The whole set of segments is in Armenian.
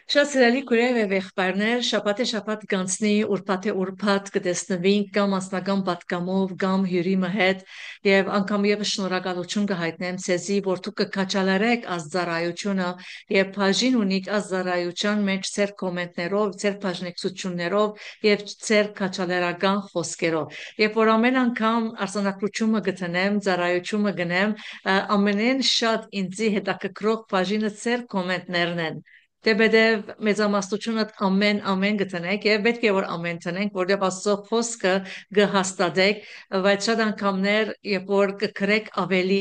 Շատ սիրելի քույրեր եւ եղբայրներ, շաբաթ գանցնի ուրբաթ կտեսնվին կամ անձնական պատգամով կամ հյուրի մհետ եւ անգամ եւս շնորհակալություն կհայտնեմ ցեզի, որ դուք կկաչալարեք ազդարայությունը եւ բաժին ունիք ազդարայության մեջ ծեր կոմենտներով, ծեր բաժնեկցություններով եւ ծեր կաչալարական խոսքերով։ Երբ որ ամեն անգամ արձանագրությունը գտնեմ, ծառայությունը գնեմ, ամենեն շատ ինձի հետաքրքրող բաժինը ծեր կոմենտներն են։ Դեպեդև մեծամասնությունը ամեն գտնեք եւ պետք է որ ամեն տնենք, որտեղ Աստծո խոսքը կհաստատեք, բայց շատ անգամներ երբ որ կգրեք ավելի,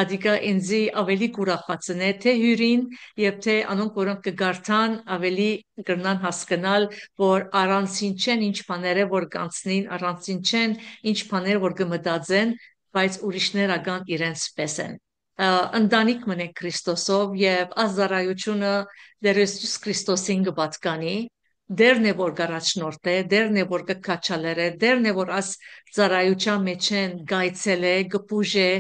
ադիկա ինձի ավելի կուրախացնե թե հյուրին եւ թե անոնք որոնք կգարտան ավելի կգրնան հասկանալ, որ առանցին չեն ինչ բաները որ կանցնին, առանցին չեն ինչ բաներ որ կմտածեն, բայց ուրիշներ ական իրենց պես են ընտանիք մնեք Քրիստոսով եւ ազարայությունը դեր Հիսուս Քրիստոսին կպատկանի դերն է որ գարաչնորդ է դերն է որ կքաչալեր է դերն է որ աս ծառայության մեջ են գայցել է գպուժե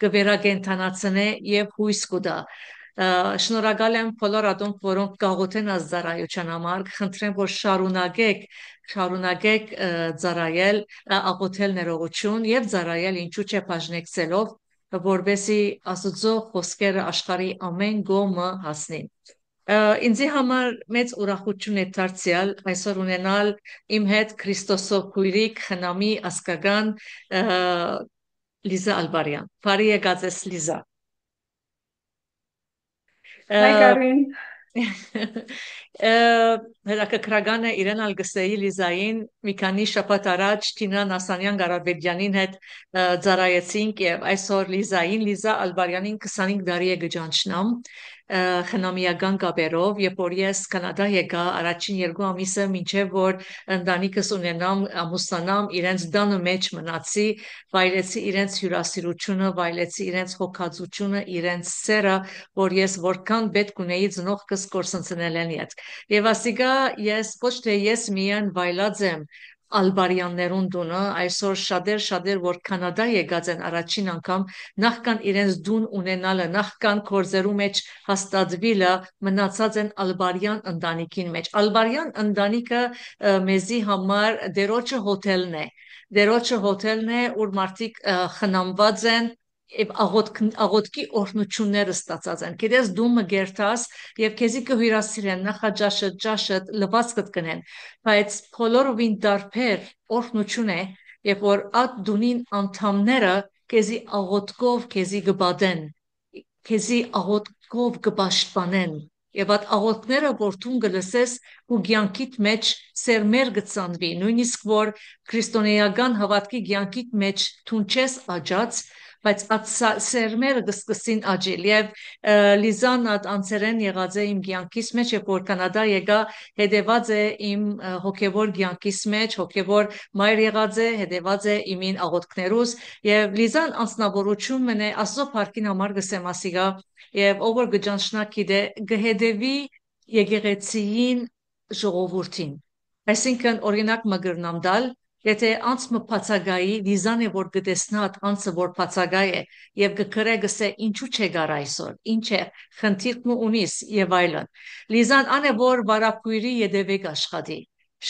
կվերագենտանացնե եւ հույս կուտա շնորհակալ եմ բոլոր ատոնք որոնք գաղութեն ազարայության համար խնդրեմ որ շարունակեք ծառայել աղոթել ներողություն եւ ծառայել ինչու՞ չէ բաժնեկցելով որբեսի Աստծո խոսքերը աշխարհի ամեն գոմը հասնին։ Ինձի համար մեծ ուրախություն է դարձյալ այսօր ունենալ իմ հետ Քրիստոսով քույրիկ խնամի ասկական Լիզա Ալբարյան։ Բարի եկած ես Լիզա։ Հայ Կարին, Հետաքրքրականը իրեն ալգսեի Լիզային մի քանի շաբաթ առաջ Տինա Նասանյան Գարաբեդյանին հետ ծառայեցինք եւ այսօր Լիզա Ալբարյանին 25 տարի է գճանչնամ խնամիական կապերով երբ որ ես կանադա եկա առաջին երկու ամիսը մինչև որ ընտանիքս ունենամ ամուսնանամ իրենց դանը մեջ մնացի վայելեցի իրենց հյուրասիրությունը վայելեցի իրենց հոգացությունը իրենց սերը որ ես որքան պետք ունեի ծնողքս կորսնցնել են իդ եւ ասիկա ես ոչ թե ես միայն վայելած եմ Ալբարյաններուն դունը այսօր շատեր որ Կանադա եկած են առաջին անգամ նախքան իրենց դուն ունենալը նախքան կորձերու մեջ հաստատվիլը մնացած են ալբարյան ընտանիքին մեջ ալբարյան ընտանիքը մեզի համար դերոջը հոթելն է ուր մարդիկ խնամված են եւ աղոտքի օրհնությունները ստացած են գիտես դու մգերտաս եւ քեզի կհյուրասիրեն նախաճաշը ճաշը լվացքդ կնեն բայց բոլորովին դարբեր օրհնություն է երբ որ այդ դունին անդամները քեզի աղոտկով քեզի կբադեն քեզի աղոտկով կպաշտպանեն եւ այդ աղոտները որ դու կլսես ու ցանկիտ մեջ սերմեր կծանվի նույնիսկ որ քրիստոնեական հավատքի ցանկիտ մեջ դու չես աջած բայց այդ սերմերը կսկսին աճել եւ Լիզան այդ անցերեն եղած է իմ ցանկիս մեջ երբ որ Կանադա եկա հետեված է իմ հոգեվոր ցանկիս մեջ հոգեվոր մայր եղած է հետեված է իմին աղոտքներուս եւ Լիզան անձնավորություն մնե աստծո փառքին համար գսեմ ասիգա եւ ով որ գճանշնա գիտե գհետեվի եկեղեցիին ժողովրդին այսինքն օրինակ մգրնամ դալ եթե անցը բացագայի Լիզան է որ գտեսնա անցը որ բացագայ է եւ գկրե գսե ինչու՞ չէ գար այսօր ինչ է խնդիրն ունիս եւ այլն Լիզան անը որ վարապույրի յետևեք աշխատի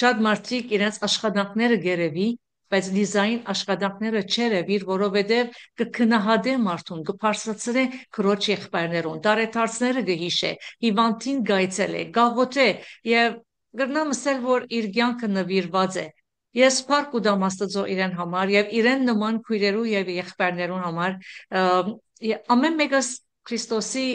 շատ մարդիկ իրենց աշխատանքները գերեվի բայց Լիզային աշխատանքները չերևիր որովհետեւ կքնահատե մարդուն կփարսացրե քրոջ եղբայրներուն տարեթարցները կհիշե հիվանդին գայցել է գաղութե եւ գրնամսել որ իր կյանքը նվիրված է Ես փառք ուտամ Աստծո իրեն համար եւ իրեն նման քույրերու եւ եղբայրներուն համար ամեն մեկս Քրիստոսի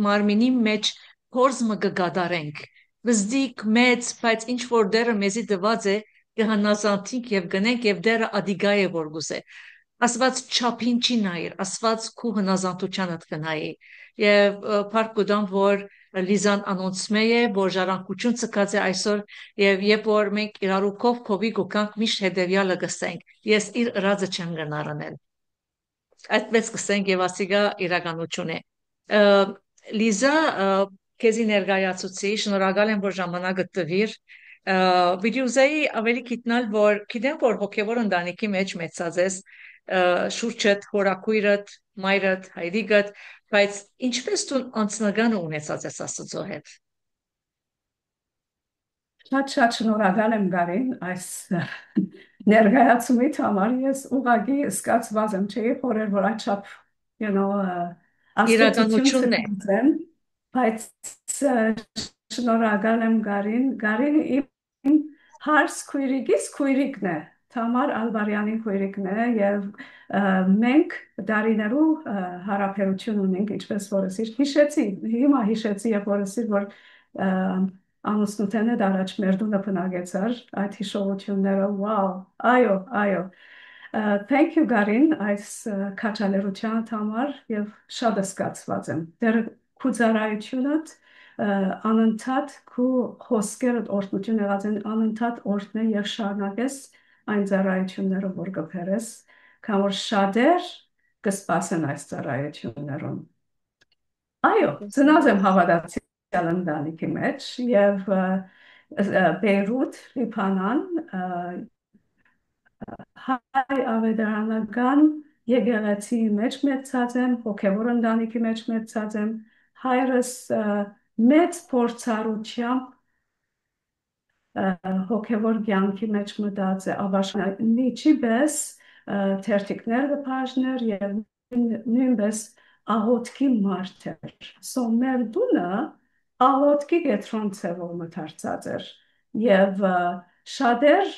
մարմինի մեջ փորձ մը կգադարենք վզդիկ մեծ բայց ինչ որ դերը մեզի դված է կհանազանտիկ եւ գնենք եւ դերը ադիգա է որ գուզե Աստված չափին չի նայր Աստված քու հնազանդությանդ կնայի եւ փառք ուտամ որ Լիզան անոնցմե է որ ժառանգություն ցկած է այսօր եւ երբ որ մենք իրարու կովի գոկանք միշտ հետեւյալը գսենք ես իր ըրածը չեմ գնարանել այդպես գսենք եւ ասիգա իրականություն է Լիզա քեզի ներկայացուցի շնորհակալ եմ որ ժամանակը տվիր վիդեոզայի ավելի գիտնալ որ գիտեմ որ հոգեվոր ընտանիքի մեջ մեծած ես շուրջդ հորակույրդ մայրդ հայրիկդ բայց ինչպես դու անձնական ունեցած ես Աստծո հետ Շատ շնորհակալ եմ Գարին այս ներկայացումից համար ես ուղղակի սկացված եմ չէի խորեր որ այդչափ you know աստեցություն Իրականությունն է։ ցույցեն բայց շնորհակալ եմ Գարին իմ հարս քույրիկն է Թամար Ալբարյանի քույրիկն է եւ մենք դարիներու հարաբերություն ունենք ինչպես որ հիմա հիշեցի եւ որ ամուսնութենը դարաճ մեր դունը բնագեցար այդ հիշողությունները վաու այո thank you Գարին այս քաչալերության համար եւ շատ սկացված եմ դեր քուզարայությունդ անընդհատ քու խոսքերդ օրհնություն եղած են անընդհատ օրհնե եւ շարունակես այն ծառայությունները որ կփերես կամ որ շատեր կսպասեն այս ծառայություններուն այո ծնած եմ հավատացյալ ընտանիքի մեջ եւ Բեյրութ Լիբանան հայ ավետարանական եկեղեցի մեջ մեծած եմ, հոգևոր ընտանիքի մեջ մեծած եմ, հայրս մեծ փորձառությամբ հոգևոր կյանքի մեջ մտած է ավաշնիչի պես թերթիկներ կփաժներ եւ նույնպես աղոթքի մարդ էր սո մեր դունը աղոթքի կետրոն ցևով մտածած էր եւ շատեր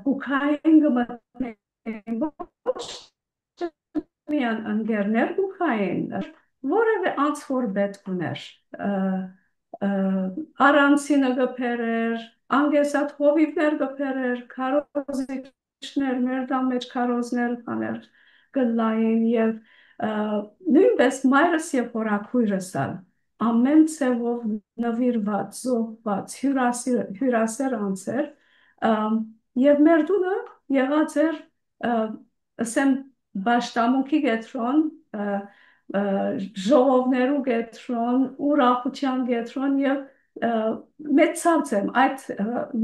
գուքային գմտեն ոչ միան ընկերներ գուքային որևէ անցոր պետք ուներ առանցինը գբերեր անգեսատ հովիվներ գբերեր քարոզիչներ մեր դամ մեջ քարոզներ աներ գլային եւ նույնպես մայրս եւ հորաքույրս ամեն ցևով նվիրված զոհված հյուրասեր անցեր եւ մեր դունը եղած էր ասեմ Բաշտամունքի գետրոն ժողովներու գետրոն ուրախության գետրոն եւ մեծած եմ այդ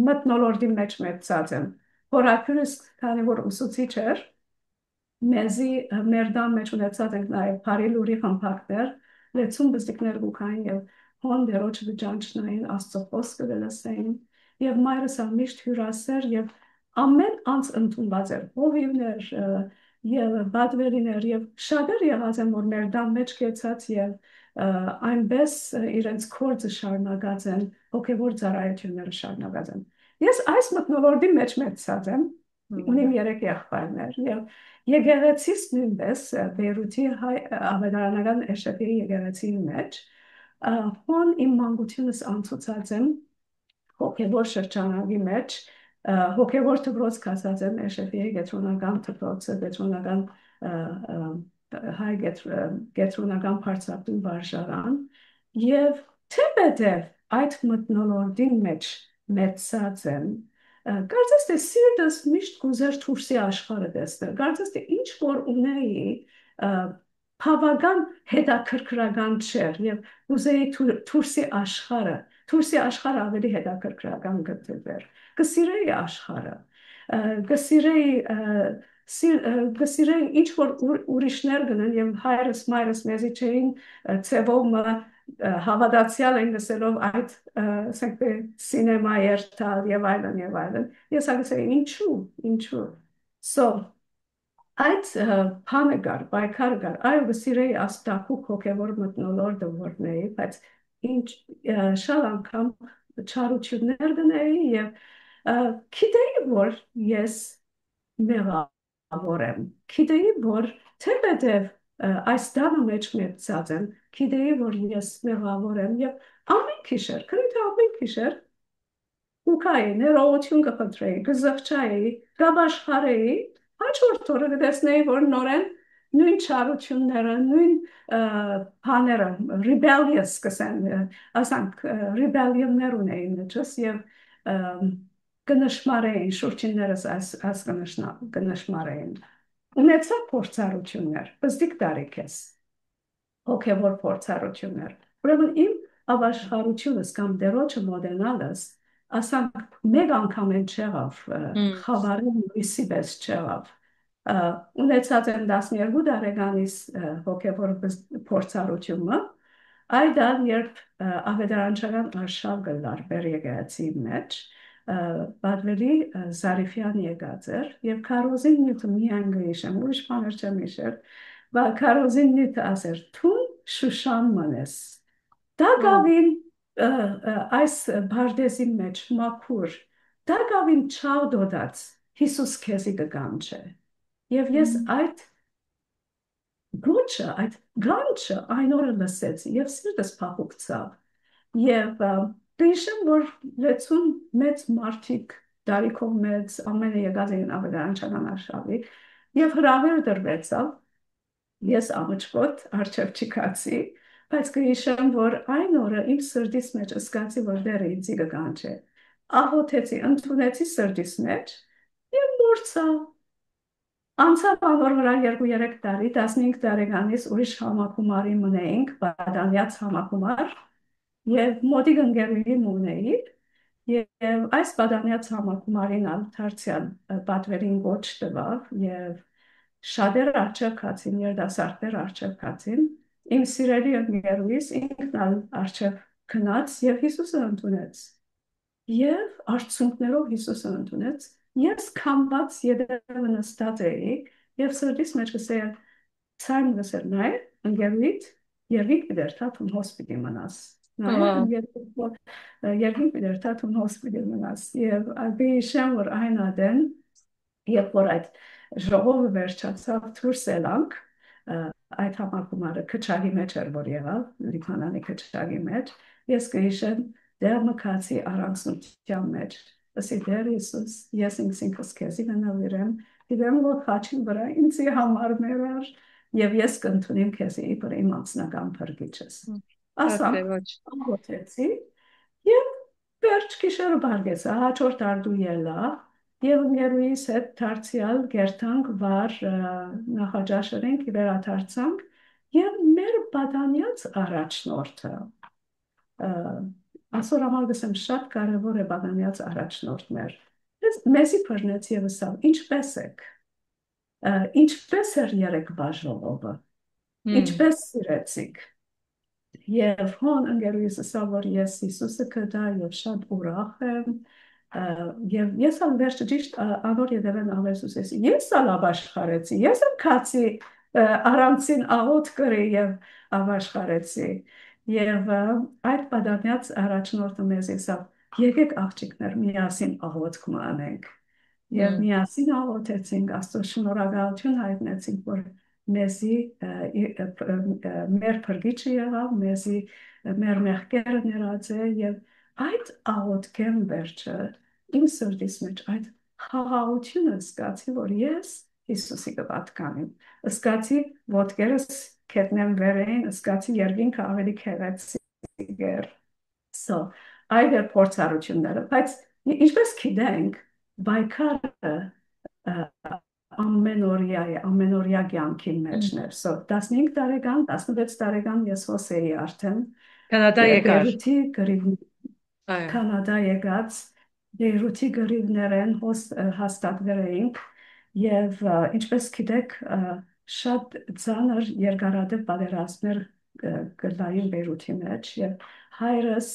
մտնոլորտի մեջ մեծած եմ հորաքրիս քանի որ ուսուցիչ էր մեզի մեր դամ մեջ ունեցած ենք նաեւ բարի լուրի խմբակներ լեցուն բստիկներ գուքային եւ հոն դերոջ վճանչնային աստծո խոսքը լսեին եւ մայրս միշտ հյուրասեր եւ ամեն անց ընդունված էր հովիվներ եւ բադվերիներ եւ շատեր եղած են որ մեր դամ մեջ կեցած եւ այնպես իրենց կորձը շարունակած են հոգեվոր ծառայությունները շարունակած են ես այս մտնոլորտի մեջ մեծած եմ ունիմ 3 եղբայրներ եւ եկեղեցիս նույնպես Բեյրութի ավետարանական էշեֆի եկեղեցի մեջ հոն իմ մանկությունս անցուցած եմ հոգեվոր շրջանագի մեջ հոգեվոր դպրոց կացած եմ էշեֆի գետրոնական դպրոցը գետրոնական հայ գետրոնական բարձրատուն վարժարան եւ թեպետև այդ մտնոլորտի մեջ մեծած եմ կարծես թե սիրտս միշտ կուզեր դուրսի աշխարհը տեսնել կարծես թե ինչ որ ունեի բավական հետաքրքրական չէր եւ ուզեի դուրսի աշխարհը ավելի հետաքրքրական գտներ կսիրեի աշխարհը կսիրեի ինչ որ ուրիշներ գնան եւ հայրս մայրս մեզի չէին ցևոմ հավատացյալ են լսելով այդ ասենք սինեմա երթալ եւ այլն ես ասացի ինչու so այդ բանը կար պայքարը կար այո կսիրեի աստակուկ հոգեվոր մտնոլորտը որնեի բայց ինչ շատ անգամ չարություններ գնեի եւ գիտեի որ ես մեղավոր եմ գիտեի որ թեպետև այս դանը մեջ մեծած եմ գիտեի որ ես մեղավոր եմ եւ ամեն քիշեր քրիթ ամեն քիշեր ուքայի ներողություն կխնդրեի կզղջայի կաբաշխարեի հաջորդ օրը կտեսնեի որ նորեն նույն չարությունները նույն բաները rebellious կսեն ասանք rebellion-ներ ունեի մեջս եւ կնշմարեին շուրջիններս այս կնշմարեին ունեցա փորձառություններ բզդիկ տարիք ես հոգևոր փորձառություններ ուրեմն իմ ավաշխարությունս կամ դերոջը մոդենալս ասանք մեկ անգամ են չեղավ խավարին լույսի պես չեղավ ունեցած եմ 12 տարեկանից հոգևոր փորձառությունը այդ երբ ավետարանչական արշավ գլար բեր եկեղեցի մեջ պատվելի Զարիֆյան եկած էր եւ քարոզին նյութը միայն գիշեմ ուրիշ բաներ չեմ հիշել բա քարոզին նյութը ասեր թուն շուշան մնես դա գավին այս բարձի մեջ մաքուր դա գավին չավ դոդած Հիսուս քեզի կգանչե եւ ես այդ գոչը այդ գանչը այն օրը լսեցի եւ սիրտս փախուկցավ Եվ դիշեմ, որ լեցուն մեծ մարդիկ, դարիքով մեծ, ամենը եկած էին ավետարան չանանարշավի, և հրավեր դրվեցավ, ես ամճկոտ արջև չիկացի, բայց կհիշեմ, որ այն օրը իմ սրդիս մեջ ըսկացի, որ դերը ինձի կգանչ է, աղոթեցի, ընդունեցի սրդիս մեջ, և մուրցա, անցավ անոր վրա 2-3 տարի, 15 տարեկանից ուրիշ համակումարի մնեինք, բադանյաց համակումար, Եվ մոտիկ ընկերուհի մունեի, և այս բադանյաց համակումարին դարձյալ պատվերին ոչ տվավ, և շատերը առջև կացին, երդասարտներ առջև կացին, իմ սիրելի ընկերուհիս ինքն առջև քնած և Հիսուսը ընդունեց, և արդյունքներով Հիսուսը ընդունեց, ես քամված ետևը նստած էի, և սրտիս մեջ կսել, ցայն կսել նայ, ընկերուհիդ, երգիկ դեր թաթուն հոսպիտի մնաս, երկին պիդերթաթուն հոսպիտել մնաս և բիշեմ, որ այն ադեն, երբ որ այդ ժողովը վերջացավ թուրս էլանք, այդ համակումարը քչագի մեջ էր, որ եղավ, լիքանանի քչագի մեջ, ես կհիշեմ դեր մկացի առանցնության մեջ, ասի դեր Հիսուս, ես ինքս քեզի կնավիրեմ, գիտեմ, որ խաչին վրա ինձի համար մերար, և ես կընդունիմ քեզի իբր իմ անձնական փրկիչս։ Ասամ, աղոթեցի և վերջ գիշերը բարգեցա, հաջորդ արդու ելա և ընկերուհիս հետ դարձյալ գերտանք վար նախաճաշերենք վերադարձանք և մեր բադանյաց առաջնորդը ասոր համար գսեմ շատ կարևոր է բադանյաց առաջնորդներ մեզի բռնեց և ասավ ինչպես եք ինչպես էր երեկվա ժողովը ինչպես սիրեցիք Եվ հոն ընկերուհիս ասավ, որ ես Հիսուսը կդա և շատ ուրախ եմ և ես ալ վերջը ճիշտ անոր ետևեն ավեսուս ես ալ աբաշխարեցի, ես ալ կացի առանցին աղոտ կրի և աբաշխարեցի և այդ բադանյաց առաջնորդը մեզ ասավ եկեք աղջիկներ միասին աղոտ կմանենք և միասին աղոթեցինք, Աստծո շնորհակալություն հայտնեցինք, որ մեզի մեր փրկիչը եղավ, մեզի մեր մեղքերը ներած է և այդ աղոթքեն վերջը իմ սրտիս մեջ այդ խաղաղությունը զգացի, որ ես Հիսուսի կպատկանեմ, զգացի ոտքերս քետնեմ վերին, զգացի երկինքը ավելի քեղեցիկ էր, այդ էր փորձառությունները, բայց ինչպես գիտենք, բայկարը ամենօրյա է, ամենօրյա կյանքի մեջն էր, 15 տարեկան, 16 տարեկան ես հոս էի արդեն, Կանադա եկար, Բեյրութի Կանադա եկած, Բեյրութի գրիվներեն հաստատվել էինք և ինչպես գիտեք, շատ ծանր երկարատև պատերազմներ գլային Բեյրութի մեջ և հայրս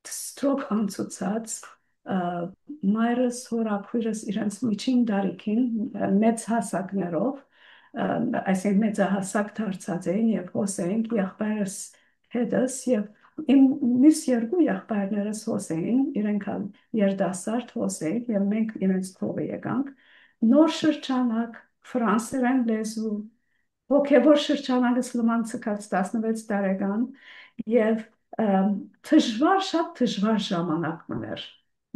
ստրոք անցուցած մայրս հորաքույրս իրենց միջին դարիքին մեծ հասակներով, այսինքն մեծահասակ դարձած էին և հոս էինք եղբայրս հետս և իմ մյուս երկու եղբայրներս հոս էին, իրենք երդասարդ հոս էին և մենք իրենց փողը եկանք, նոր շրջանակ, ֆրանսերեն լեզու, հոգևոր շրջանակս լման ցկած 16 տարեկան և թժվար, շատ թժվար ժամանակ մներ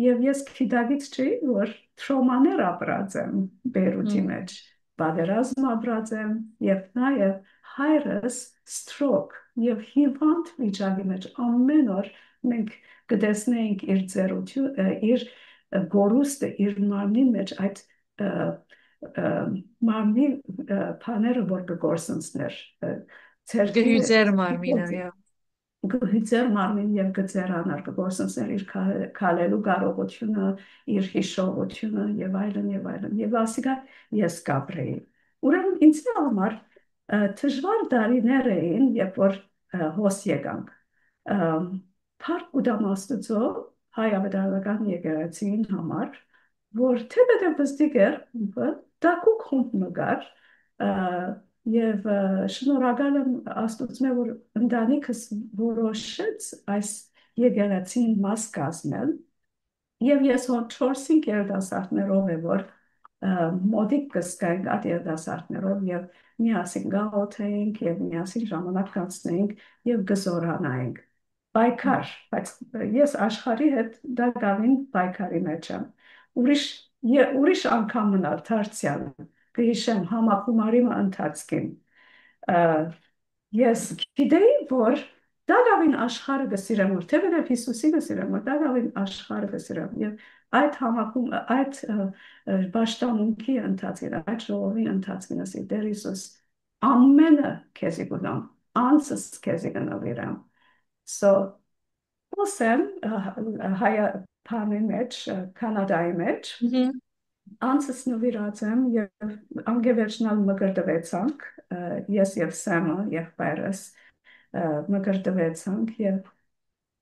և ես գիտակից չէի, որ թրոմաներ ապրած եմ Բեյրութի մեջ, պատերազմ ապրած եմ և նաև հայրս ստրոք և հիվանդ վիճակի մեջ ամեն օր մենք կտեսնեինք իր ձեռությունը, իր գորուստը, իր մարմնի մեջ այդ մարմնի բաները, որ կգործնցներ, գհյուծեր մարմինը, գհյուծեր մարմին և գծերանար կգործնցներ իր քալելու կարողությունը, իր հիշողությունը և այլն և այլն և ասիկա ես կապրեի։ Ուրեմն ինձ համար թժվար դարիներ էին, երբ որ հոս եկանք։ Փառք ու դամ Աստծո, հայ ավետարանական եկեղեցին համար, որ թեպետև բստիկ էր, դակուկ խումբ մգար, եւ շնորհակալ եմ Աստծուն, որ ընտանիքս որոշեց այս եկեղեցին մաս կազմել, եւ ես հոտ 4-5 երիտասարդներով եմ, որ մոդիկ կսկենք այդ երիտասարդներով եւ միասին գաղութեինք եւ միասին ժամանակ կանցնեինք եւ գզորանայինք պայքար, բայց ես աշխարհի հետ դա գավին պայքարի մեջ եմ։ Ուրիշ անգամ մնալ դարձյալ կհիշեմ համակումարի ընթացքին ես գիտեի, որ դա գավին աշխարհը կսիրեմ, որ թեպետև Հիսուսի կսիրեմ, որ դա գավին աշխարհը կսիրեմ եւ այդ համակում այդ պաշտամունքի ընթացքին, այդ ժողովի ընթացքին ասի Տեր Հիսուս ամենը քեզի կունամ, անցս քեզի կնվիրեմ։ So Ոսեմ հայապանի մեջ, Կանադայի մեջ, անցս նվիրած եմ և անգևերջնալ մգրդվեցանք, ես և Սեմը, եղբայրս մգրդվեցանք և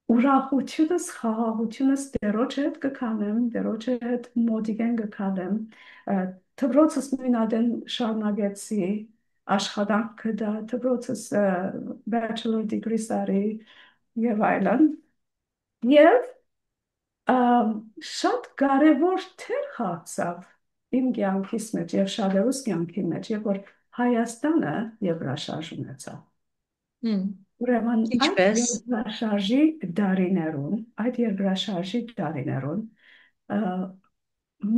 ուրախությունս, խաղաղությունս դերոջ հետ կքանեմ, դերոջ հետ մոտիկեն կքանեմ, թվրոցս նույն ադեն շարունակեցի աշխատանքը դա, թվրոցս bachelor degree սարի և այլն, և շատ կարևոր թեր խաղացավ իմ կյանքիս մեջ և շատերուս կյանքի մեջ, երբ որ Հայաստանը երկրաշարժ ունեցավ։ Ուրեմն այդ երկրաշարժի դարիներուն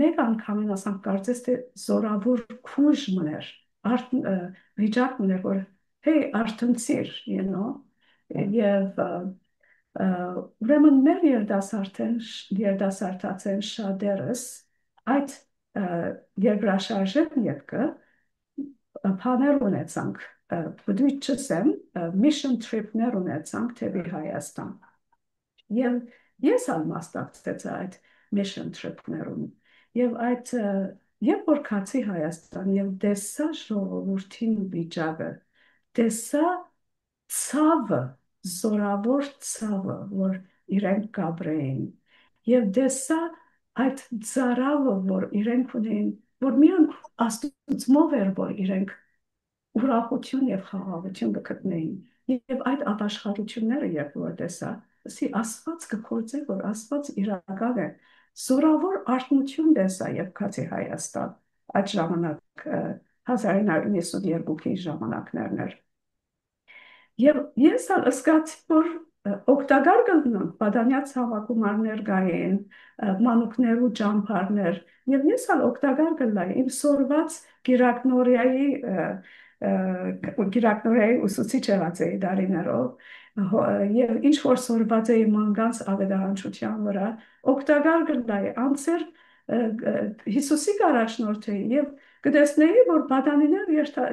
մեկ անգամին ասանք կարծես թե զորավոր քուժ մներ, վիճակ մներ, որ հեյ արթնցիր, և ուրեմն մեր երդասարտացեն շատերս այդ երկրաշարժեն ետքը բաներ ունեցանք, բդույթ չսեմ, mission trip-ներ ունեցանք թեպի Հայաստան։ Եվ ես ալ մասնակցեցի այդ mission trip-ներում։ Եվ այդ, երբ որ կացի Հայաստան և տեսա ժողովուրդին վիճակը, տեսա ցավը, զորավոր ցավը, որ իրենք կապրեին, և տեսա այդ ծարավը, որ իրենք ունեին, որ միան Աստուծմով էր, որ իրենք ուրախություն և խաղաղություն կգտնեին, և այդ ապաշխարությունները, երբ որ տեսա, ասի Աստված կփորձե, որ Աստված իրական է, զորավոր արթնություն տեսա, երբ կացի Հայաստան, այդ ժամանակ 1992-ի ժամանակներն էր։ Եվ ես զգացի, որ օգտակար կլինեմ, պատանյաց հավաքումարներ կային, մանուկներ ու ճամփարներ, և ես օգտակար կլինեի իմ սորված գիրակնորիայի ուսուցիչ եղած էի դարիներով, և ինչ որ սորված էի մանկանց ավետարանչության վրա, օգտակար կլինեի անձեր Հիսուսի կառաջնորդեի և կտեսնեի, որ պատանիներ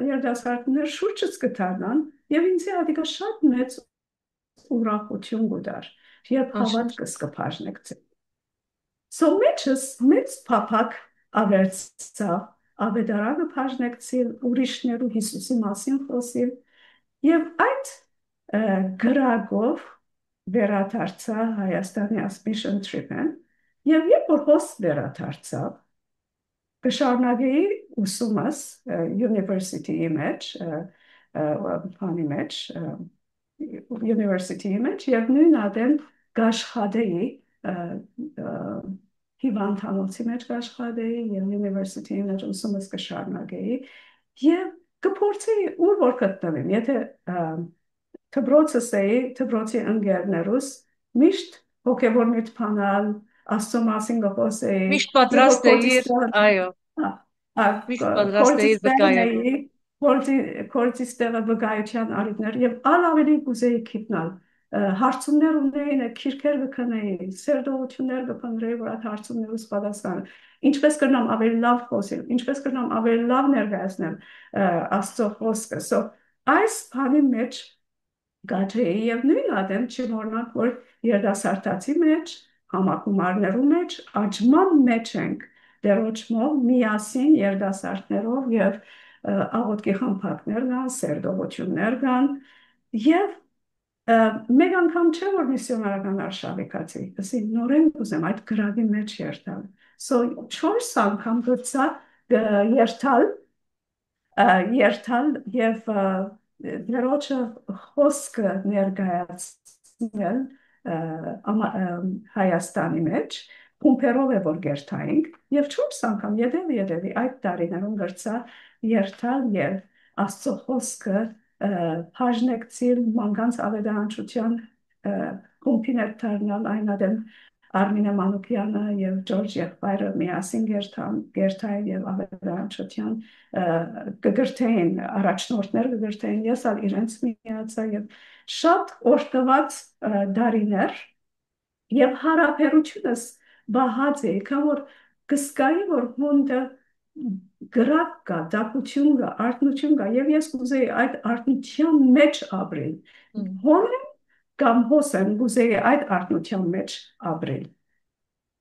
երդասարտներ շուրջս կդառնան և ինձի ադիկա շատ մեծ ուրախություն կուտար, երբ հավատքս կփարժնեկցի։ So մեջս մեծ փափակ ավերծավ, ավետարանը փարժնեկցիլ, ուրիշներու Հիսուսի մասին խոսիլ, և այդ գրագով վերադարձա Հայաստանի mission trip-են, և երբ որ հոս վերադարձավ, կշարունակեի ուսումս university-ի մեջ, և նույն ադեն կաշխատեի, հիվանդանոցի մեջ կաշխատեի և university-ի մեջ ուսումս կշարունակեի և կփորձեի ուր որ գտնվեմ, եթե թբրոցս էի, թբրոցի ընկերներուս միշտ հոգևորնիտ բանալ, Աստծո մասին կխոսեի, Միշտ պատրաստ էիր, այո, միշտ պատրաստ էիր վկայել։ Կորձիս տեղը վկայության արիքներ և ավելի կուզեի գիտնալ, հարցումներ ունեին, քիրքեր կքնեի, սերտողություններ կփնտրեի, որ այդ հարցումներուս պատասխանը, ինչպես կրնամ ավելի լավ խոսել, ինչպես կրնամ ավելի լավ ներկայացնել Աստծո խոսքը։ Այս բանի մեջ գաչեի և նույն ադեմ չմոռանանք, որ երդասարտացի մեջ, համակումարներու մեջ, աճման մեջ ենք դերոջմով միասին երդասարտներով և աղոտքի խմբակներ կան, սերտողություններ կան և Մեկ անգամ չէ որ միսիոնարական արշավեկացի, ասի նորեն կուզեմ այդ գրավի մեջ երթալ։ So 4 անգամ գծա երթալ երթալ եւ դերոջը խոսքը ներկայացնել Հայաստանի մեջ փումփերով է որ գերտայինք եւ 4 անգամ յետևի այդ տարիներում գրծա երթալ եւ Աստծո խոսքը բաժնեկցիլ մանկանց ավետարանչության կոմպիներ դառնալ այնադեմ Արմինե Մանուկյանը եւ Ջորջ Եղբայրը միասին գերտային եւ ավետարանչության կգրթեին առաջնորդներ կգրթեին ես ալ իրենց միացա եւ շատ օրհնված դարիներ եւ հարաբերությունս բահած է քան որ կսկայի որ հոնդը գրակ կա դակություն կա արտնություն կա եւ ես կուզեի այդ արտնության մեջ ապրել հոնը կամ հոսեմ կուզեի այդ արտնության մեջ ապրել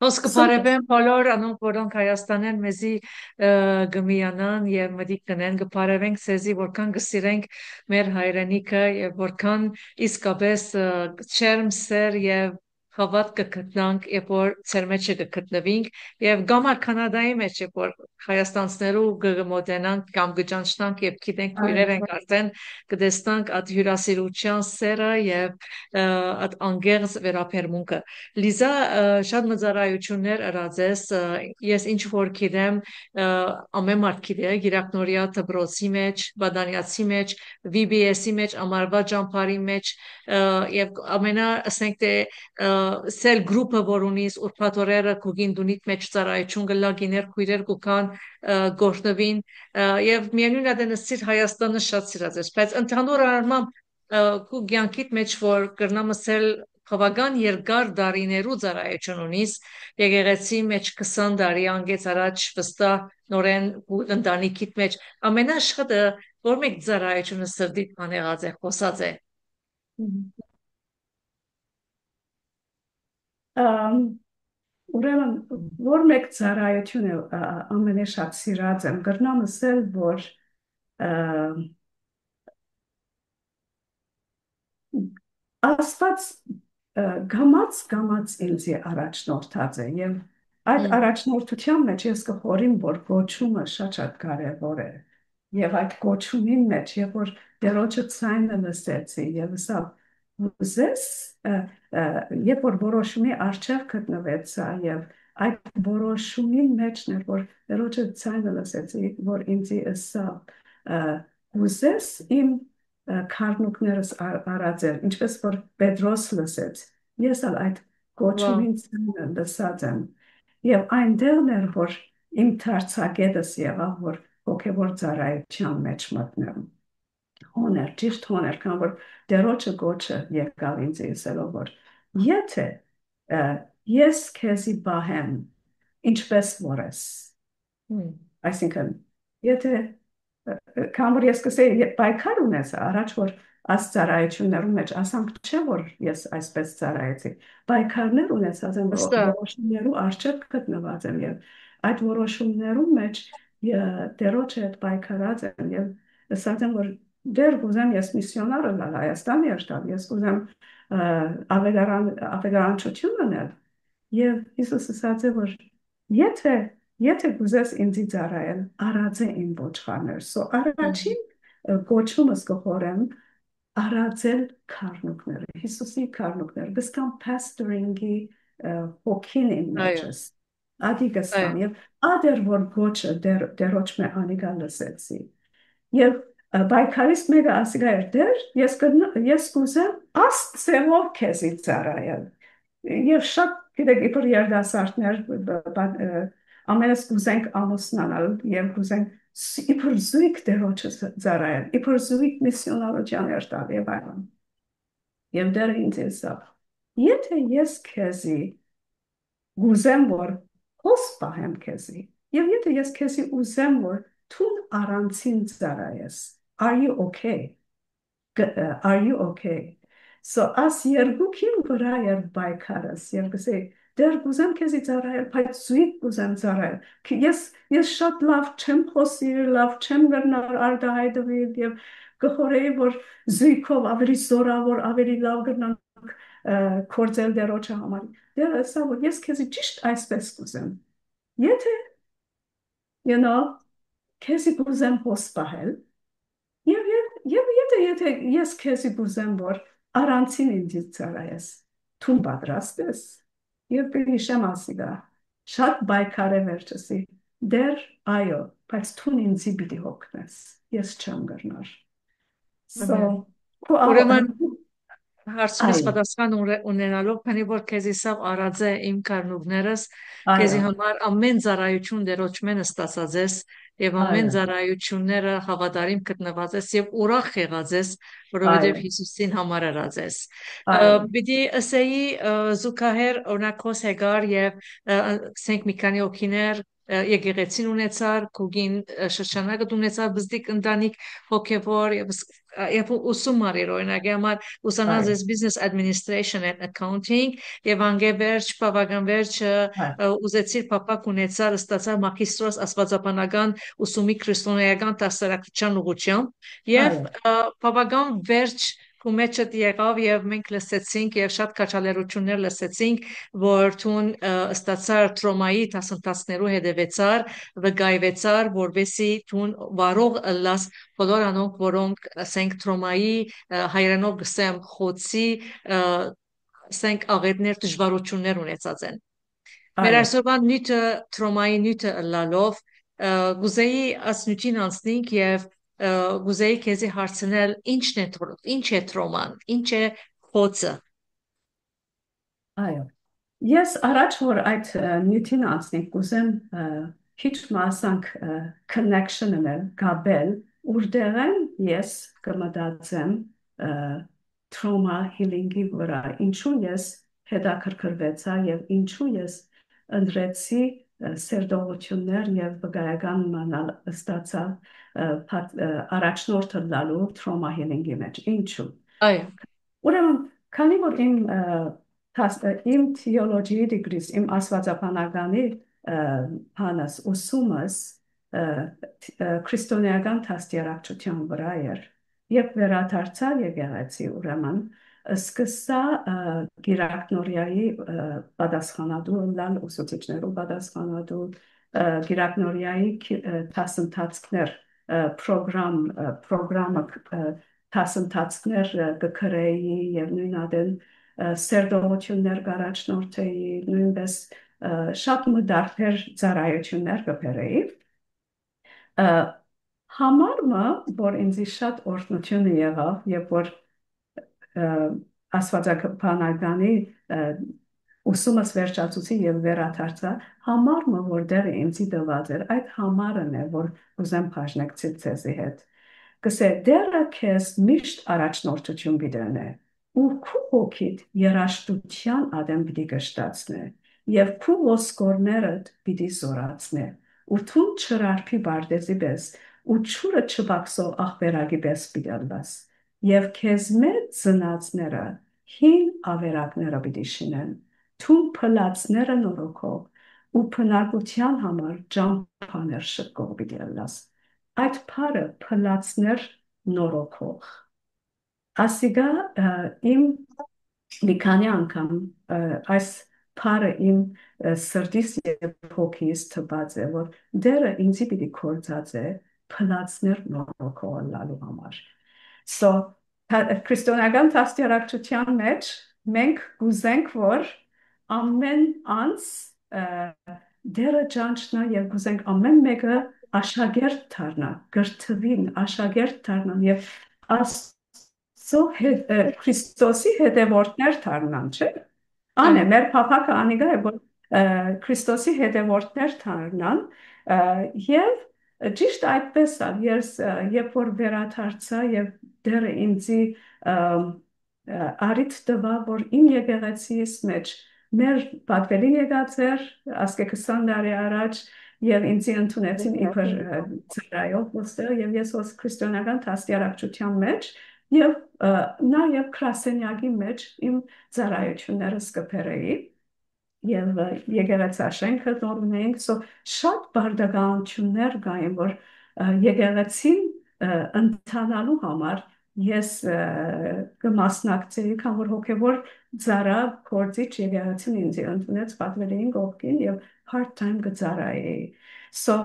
Հոսքը բարեբեն բոլոր անոնք որոնք Հայաստանեն մեզի գմիանան եւ մտիկ տնեն կբարևենք ցեզի որքան կսիրենք մեր հայրենիքը եւ որքան իսկապես չերմ սեր եւ հավատ կգտնանք երբ որ ծեր մեջը կգտնվենք եւ գամար Կանադայի մեջ երբ որ հայաստանցներու կմոտենանք կամ կճանչնանք եւ գիտենք քույրեր ենք արդեն կտեսնանք այդ հյուրասիրության սերը եւ այդ անգերս վերապերմունքը Լիզա շատ մծարայություններ արածես ես ինչ որ գիտեմ ամեն մարդ գիտե Գիրակնորիա դբրոցի մեջ Բադանիացի մեջ VBS-ի մեջ ամառվա ճամփարի մեջ եւ ամենա ասենք թե սել գրուպը որ ունիս ուրբաթորերը կուգին դունիտ մեջ ծարայություն գլագիներ քույրեր կուքան գորտնվին եւ միանուն adensir Հայաստանը շատ սիրած բայց ընդհանուր առմամբ կու ցանկիտ մեջ որ կրնամսել բավական երկար դարիներու ծարայություն ունիս եկեղեցի մեջ 20 տարի անգեց առաջ վստահ նորեն ընտանիքիդ մեջ ամենաշատը որ մեկ ծարայությունը սրդիտ անեղած է խոսած է Ուրեմն որ մեկ ծառայություն է ամենաշատ սիրած եմ կրնամ ասել որ Աստված գամած ինձ առաջնորդած է եւ այդ առաջնորդության մեջ ես կխորին որ գոչումը շատ կարեւոր է եւ այդ գոչումի մեջ երբ որ դերոջը ցայնը լսեցի եւ սա ուզես երբ որ որոշումի արժեվ գտնվեցա եւ այդ որոշումի մեջն էր որ դերոջը ցայնը լսեցի որ ինձ էսա ուզես իմ քարնուկներս արածել ինչպես որ Պետրոս լսեց ես այդ գոչումին ցայնը լսած եմ եւ այնտեղն էր որ իմ դարձակետս եղավ որ հոգեվոր ծառայության մեջ մտնեմ հոներ ճիշտ հոներ քան որ դերոջը գոչը եկավ ինձ ասելով որ եթե ես քեզի բահեմ ինչպես որ ես այսինքն եթե քան որ ես կսեի պայքար ունես առաջ որ աստծարայություններում մեջ ասանք չէ որ ես այսպես ծառայեցի պայքարներ ունեցած եմ որոշումներու արժեք գտնված եմ եւ այդ որոշումներում մեջ դերոջը այդ պայքարած եմ եւ ասած եմ որ դեր գուզեմ ես միսիոնար եմ Հայաստան երթալ ես գուզեմ ավետարանչություն անել եւ Հիսուս ասած է որ եթե գուզես ինձ ծառայել արածե իմ ոչխարներ սո առաջին գոչումս կխորեմ արածել քարնուկները Հիսուսի քարնուկները գստան pastoring-ի հոգին իմ մեջս ադիգստան եւ ադեր որ գոչը դերոջ մե անիգա լսեցի եւ բայկարիս մեգա ասիգա էր ես կուզեմ աստծեով քեզի ծառայել եւ շատ գիտեք իբր երդասարտներ ամենս կուզենք ամուսնանալ եւ կուզենք իբր զույգ դերոջը ծառայել իբր զույգ միսիոնարության երթալ եւ այլն եւ դեր ինձ ասա եթե ես քեզի գուզեմ որ հոս պահեմ քեզի եւ եթե ես քեզի ուզեմ որ թուն առանցին ծառայես are you okay so as երկուքին վրա էր բայկարս եւ գսե դեր գուզեմ քեզի ծառայել բայց զույգ գուզեմ ծառայել ես շատ լավ չեմ խոսի լավ չեմ գնալ արտահայտվել եւ կխորեի, որ զույգով ավելի զորավոր, ավելի լավ գնանք կործել դերոջը համար։ Դեր ասա, որ ես քեզի ճիշտ այսպես կուզեմ։ Եթե, քեզի կուզեմ հոս պահել, եւ եթե ես քեզի կուզեմ, որ առանցին ինձ ծառայես, թուն պատրաստ ես, եւ բիշեմ ասիգա, շատ բայկար է վերջսի, դեր այո, բայց թուն ինձի պիտի հոգնես, ես չեմ գրնար։ So, Ուրեմն հարցումս այո, պատասխան ունենալով, քանի որ քեզի սավ արած է իմ կարնուկներս, քեզի այո, համար ամեն ծառայություն դերոճմենը ստացած ես եւ ամեն այո, ծառայությունները հավատարիմ գտնված ես եւ ուրախ եղած ես, որովհետեւ այո, Հիսուսին համար արած ես։ այո, Պիտի ասեի զուգահեռ օրնակոս հեգար եւ սենք մի քանի օքիներ եկեղեցին ունեցար, կուգին շրջանակը ունեցար բզդիկ ընտանիք հոգևոր եւ ուսում արիր օրինակի համար ուսանած այո, ես business administration and accounting եւ անգեբերջ բավական վերջ ուզեցիր պապակ ունեցար ստացար մագիստրոս աստվածաբանական ուսումի քրիստոնեական դասարակության ուղղությամբ եւ այո, բավական վերջ Կոմեչը եղավ եւ մենք լսեցինք եւ շատ քաջալերություններ լսեցինք որ թուն ստացար տրոմայի դասընթացներու հետևեցար վգայվեցար որովհետեւ թուն վարող լաս բոլոր անոնք որոնք ասենք տրոմայի հայրենով գսեմ խոցի ասենք աղետներ դժվարություններ ունեցած են մեր այո, այսօրվա նյութը տրոմայի նյութը լալով գուզեի ասնուտին անցնենք եւ գուզեի քեզի հարցնել ինչ է տրոման ինչ է խոցը այո։ Ես առաջ որ այդ նյութին անցնենք կուզեմ քիչ մասանք connection անել, գաբել, որտեղ ես կմտածեմ trauma healing-ի վրա, ինչու ես հետաքրքրվեցա եւ ինչու ես ընդրեցի սերտողություններ եւ վկայական մանալ ստացա առաջնորդը լալու trauma healing-ի մեջ, ինչու։ այո Ուրեմն, քանի որ իմ theology degree-ս, իմ աստվածաբանականի հանս ուսումս քրիստոնեական դաստիարակչության վրա էր, երբ վերադարձա եկեղեցի, ուրեմն սկսա Գիրակնորիայի պատասխանատու լալ ուսուցիչներու պատասխանատու Գիրակնորիայի դասընթացներ պրոգրամը դասընթացներ կգրեի եւ նույնադեն սերտողություններ կառաջնորդեի նույնպես շատ մդարբեր ծառայություններ կբերեի համարը որ ինձ շատ օրհնություն եղավ եւ որ աստվածաբանականի ուսումս վերջացուցի եւ վերադարձա համարը որ դեռ ինձ դված էր այդ համարն է որ ուզեմ բաժնեկցել ցեզի հետ կսե դերը քեզ միշտ առաջնորդություն բիդենե ու քու հոգիդ երաշտության ադեմ պիտի կշտացնե եւ քու ոսկորներդ պիտի զորացնե ու թուն չրարփի բարդեզի պես ու ճուրը չբաքսող աղբերակի պես պիտի ալված եւ քեզ մեծ ծնածները հին ավերակները պիտի շինեն թուն փլացները նորոգող ու փնակության համար ճամփաներ շկող պիտի ալված այդ փարը փլացներ նորոգող ասիգա իմ մի քանի անգամ այս փարը իմ սրտիս եւ հոգիս թված է որ դերը ինձի պիտի կործած է փլացներ նորոգող լալու համար so քրիստոնեական դաստիարակչության մեջ մենք գուզենք որ ամեն անց դերը ճանչնա եւ գուզենք ամեն մեկը աշակերտ դառնա գրթվին աշակերտ դառնան եւ Քրիստոսի հետևորդներ դառնան չէ անե այո մեր փափակը անիգա է որ Քրիստոսի հետևորդներ դառնան եւ ճիշտ այդպես է ես երբ որ վերադարձա եւ դերը ինձի արիտ տվա որ իմ եկեղեցիս մեջ մեր պատվելի եկած էր ասկե 20 տարի առաջ եւ ինձ ընդունեցին իբր ծրայով ոստեղ եւ ես ոս քրիստոնեական դաստիարակչության մեջ եւ նաեւ քրասենյակի մեջ իմ ծառայությունները սկսեցի եւ եկեղեցաշենքը նորմենք so շատ բարդականություններ կային որ եկեղեցին ընթանալու համար ես կմասնակցեի, քան որ հոգևոր ծառա գործիչ եկեղեցին ինձ ընդունեց պատվերային կողքին եւ part-time կծառայեի։ So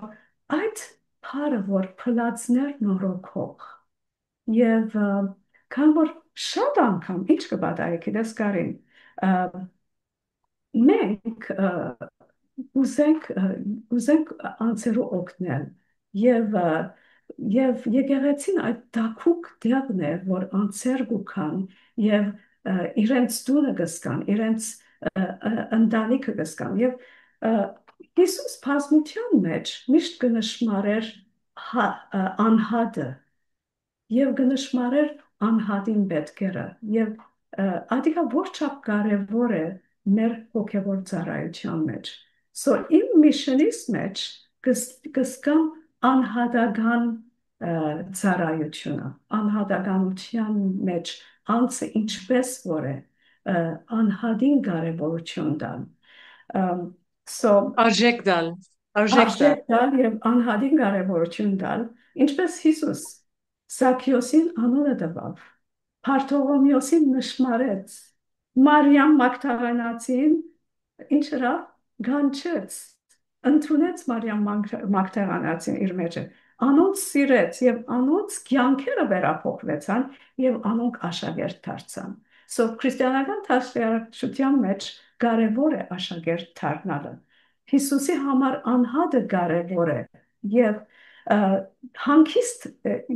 այդ բարը որ փլածներ նորոգող եւ քան որ շատ անգամ ինչ կբադայի գիտես Կարին մենք ուզենք անձերու օգնել եւ եկեղեցին այդ դակուկ դեղն է որ անձեր գուքան եւ իրենց տունը կսկան իրենց ընտանիքը կսկան եւ Հիսուս բազմության մեջ միշտ կնշմարեր անհատը եւ կնշմարեր անհատին պետքերը եւ ադիքա որչափ կարեւոր է մեր հոգևոր ծառայության մեջ so իմ միշնից մեջ կսկամ անհատական ծառայությունը անհատականության մեջ անձը ինչպես որ է անհատին կարևորություն տան so Արժեք դալ, արժեք տալ եւ անհատին կարևորություն տալ ինչպես Հիսուս Սաքիոսին անունը տվավ Բարթողոմեոսին նշմարեց Մարիամ Մագդալանացին ինչ հրա գանչեց ընդունեց Մարիամ Մագդալանացին իր մեջը անոնց սիրեց եւ անոնց կյանքերը վերափոխվեցան եւ անոնք աշակերտ դարձան so քրիստիանական դասերակցության մեջ կարևոր է աշակերտ դառնալը Հիսուսի համար անհատը կարևոր է եւ հանգիստ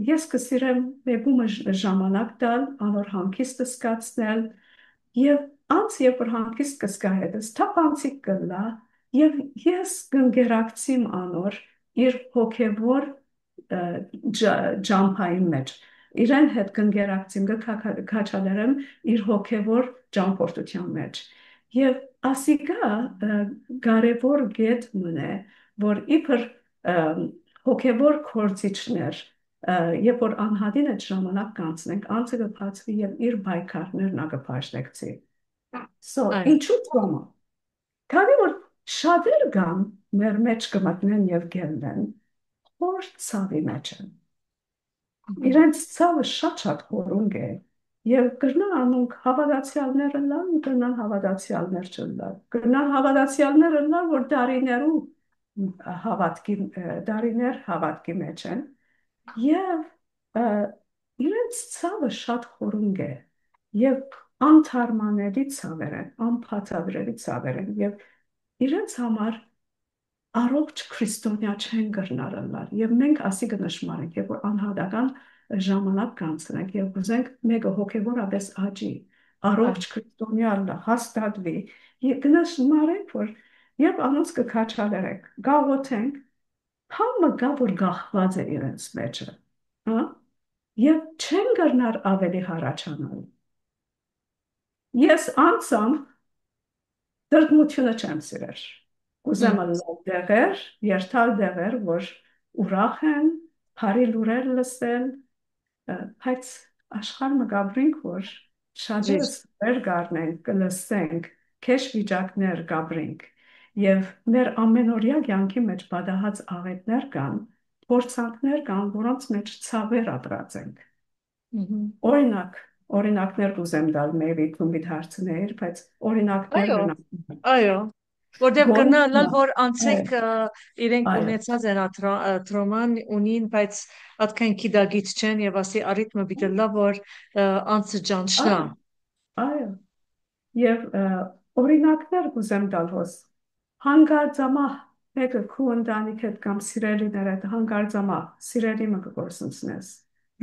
ես կսիրեմ մեկումը ժամանակ տալ անոր հանգիստը սկացնել եւ անց երբ որ հանգիստ կսկա հետս թափանցիկ կլա եւ ես կընկերակցիմ անոր իր հոգեվոր ջամփային մեջ իրեն հետ կընկերակցիմ կքաչալերեմ իր հոգեվոր ճամփորդության մեջ եւ ասիկա կարևոր գետ մնե որ իբր հոգևոր կորցիչներ երբ որ անհատին այդ ժամանակ կանցնենք անձը կփածվի եւ իր բայկարներն ակփաշտեցի so ինչու՞ ոմա քանի որ շատեր կան մեր մեջ կմտնեն եւ գելնեն որ ցավի մեջ են իրենց ցավը շատ խորունգ է եւ կրնան անոնք հավատացյալները լան կրնան հավատացյալներ չլան կրնան հավատացյալները լան որ դարիներու դարիներ հավատքի մեջ են եւ իրենց ցավը շատ խորունգ է եւ անթարմանելի ցավեր են անփաթավրելի ցավեր են եւ իրենց համար առողջ քրիստոնյա չեն կրնարըլար եւ մենք ասի կնշմարենք երբ որ անհատական ժամանակ կանցնենք եւ ուզենք մեկը հոգեվորապես աճի առողջ քրիստոնյա հաստատվի եւ կնշմարենք որ երբ անոնց կքաչալերենք գաղութենք համը գա որ գախված է իրենց մեջը հա եւ չեն կրնար ավելի հարաճանալ ես անցամ դրդմությունը չեմ սիրեր Ուզեմ լավ դեղեր, երթալ դեղեր, որ ուրախ են, բարի լուրեր լսել, բայց աշխարհը գաբրինք, որ շատերս վեր գարնենք, կլսենք, քեշ վիճակներ գաբրինք, եւ մեր ամենօրյա կյանքի մեջ բադահած աղետներ կան, փորձանքներ կան, որոնց մեջ ցավեր ապրածենք։ Օրինակներ կուզեմ տալ, maybe քումիդ հարցներ, բայց օրինակներ գնամ։ Այո, որտեղ կնալալ որ անցեք իրենք ունեցած են տրոման ունին բայց այդքան կիդագից չեն եւ ասի արիթմը բիտելա որ անցը ջանշնա այո եւ օրինակներ կուզեմ տալ հոս հանգարձամահ մեկը քու ընտանիք հետ կամ սիրելիներ հետ հանգարձամահ սիրելի մը կգործնես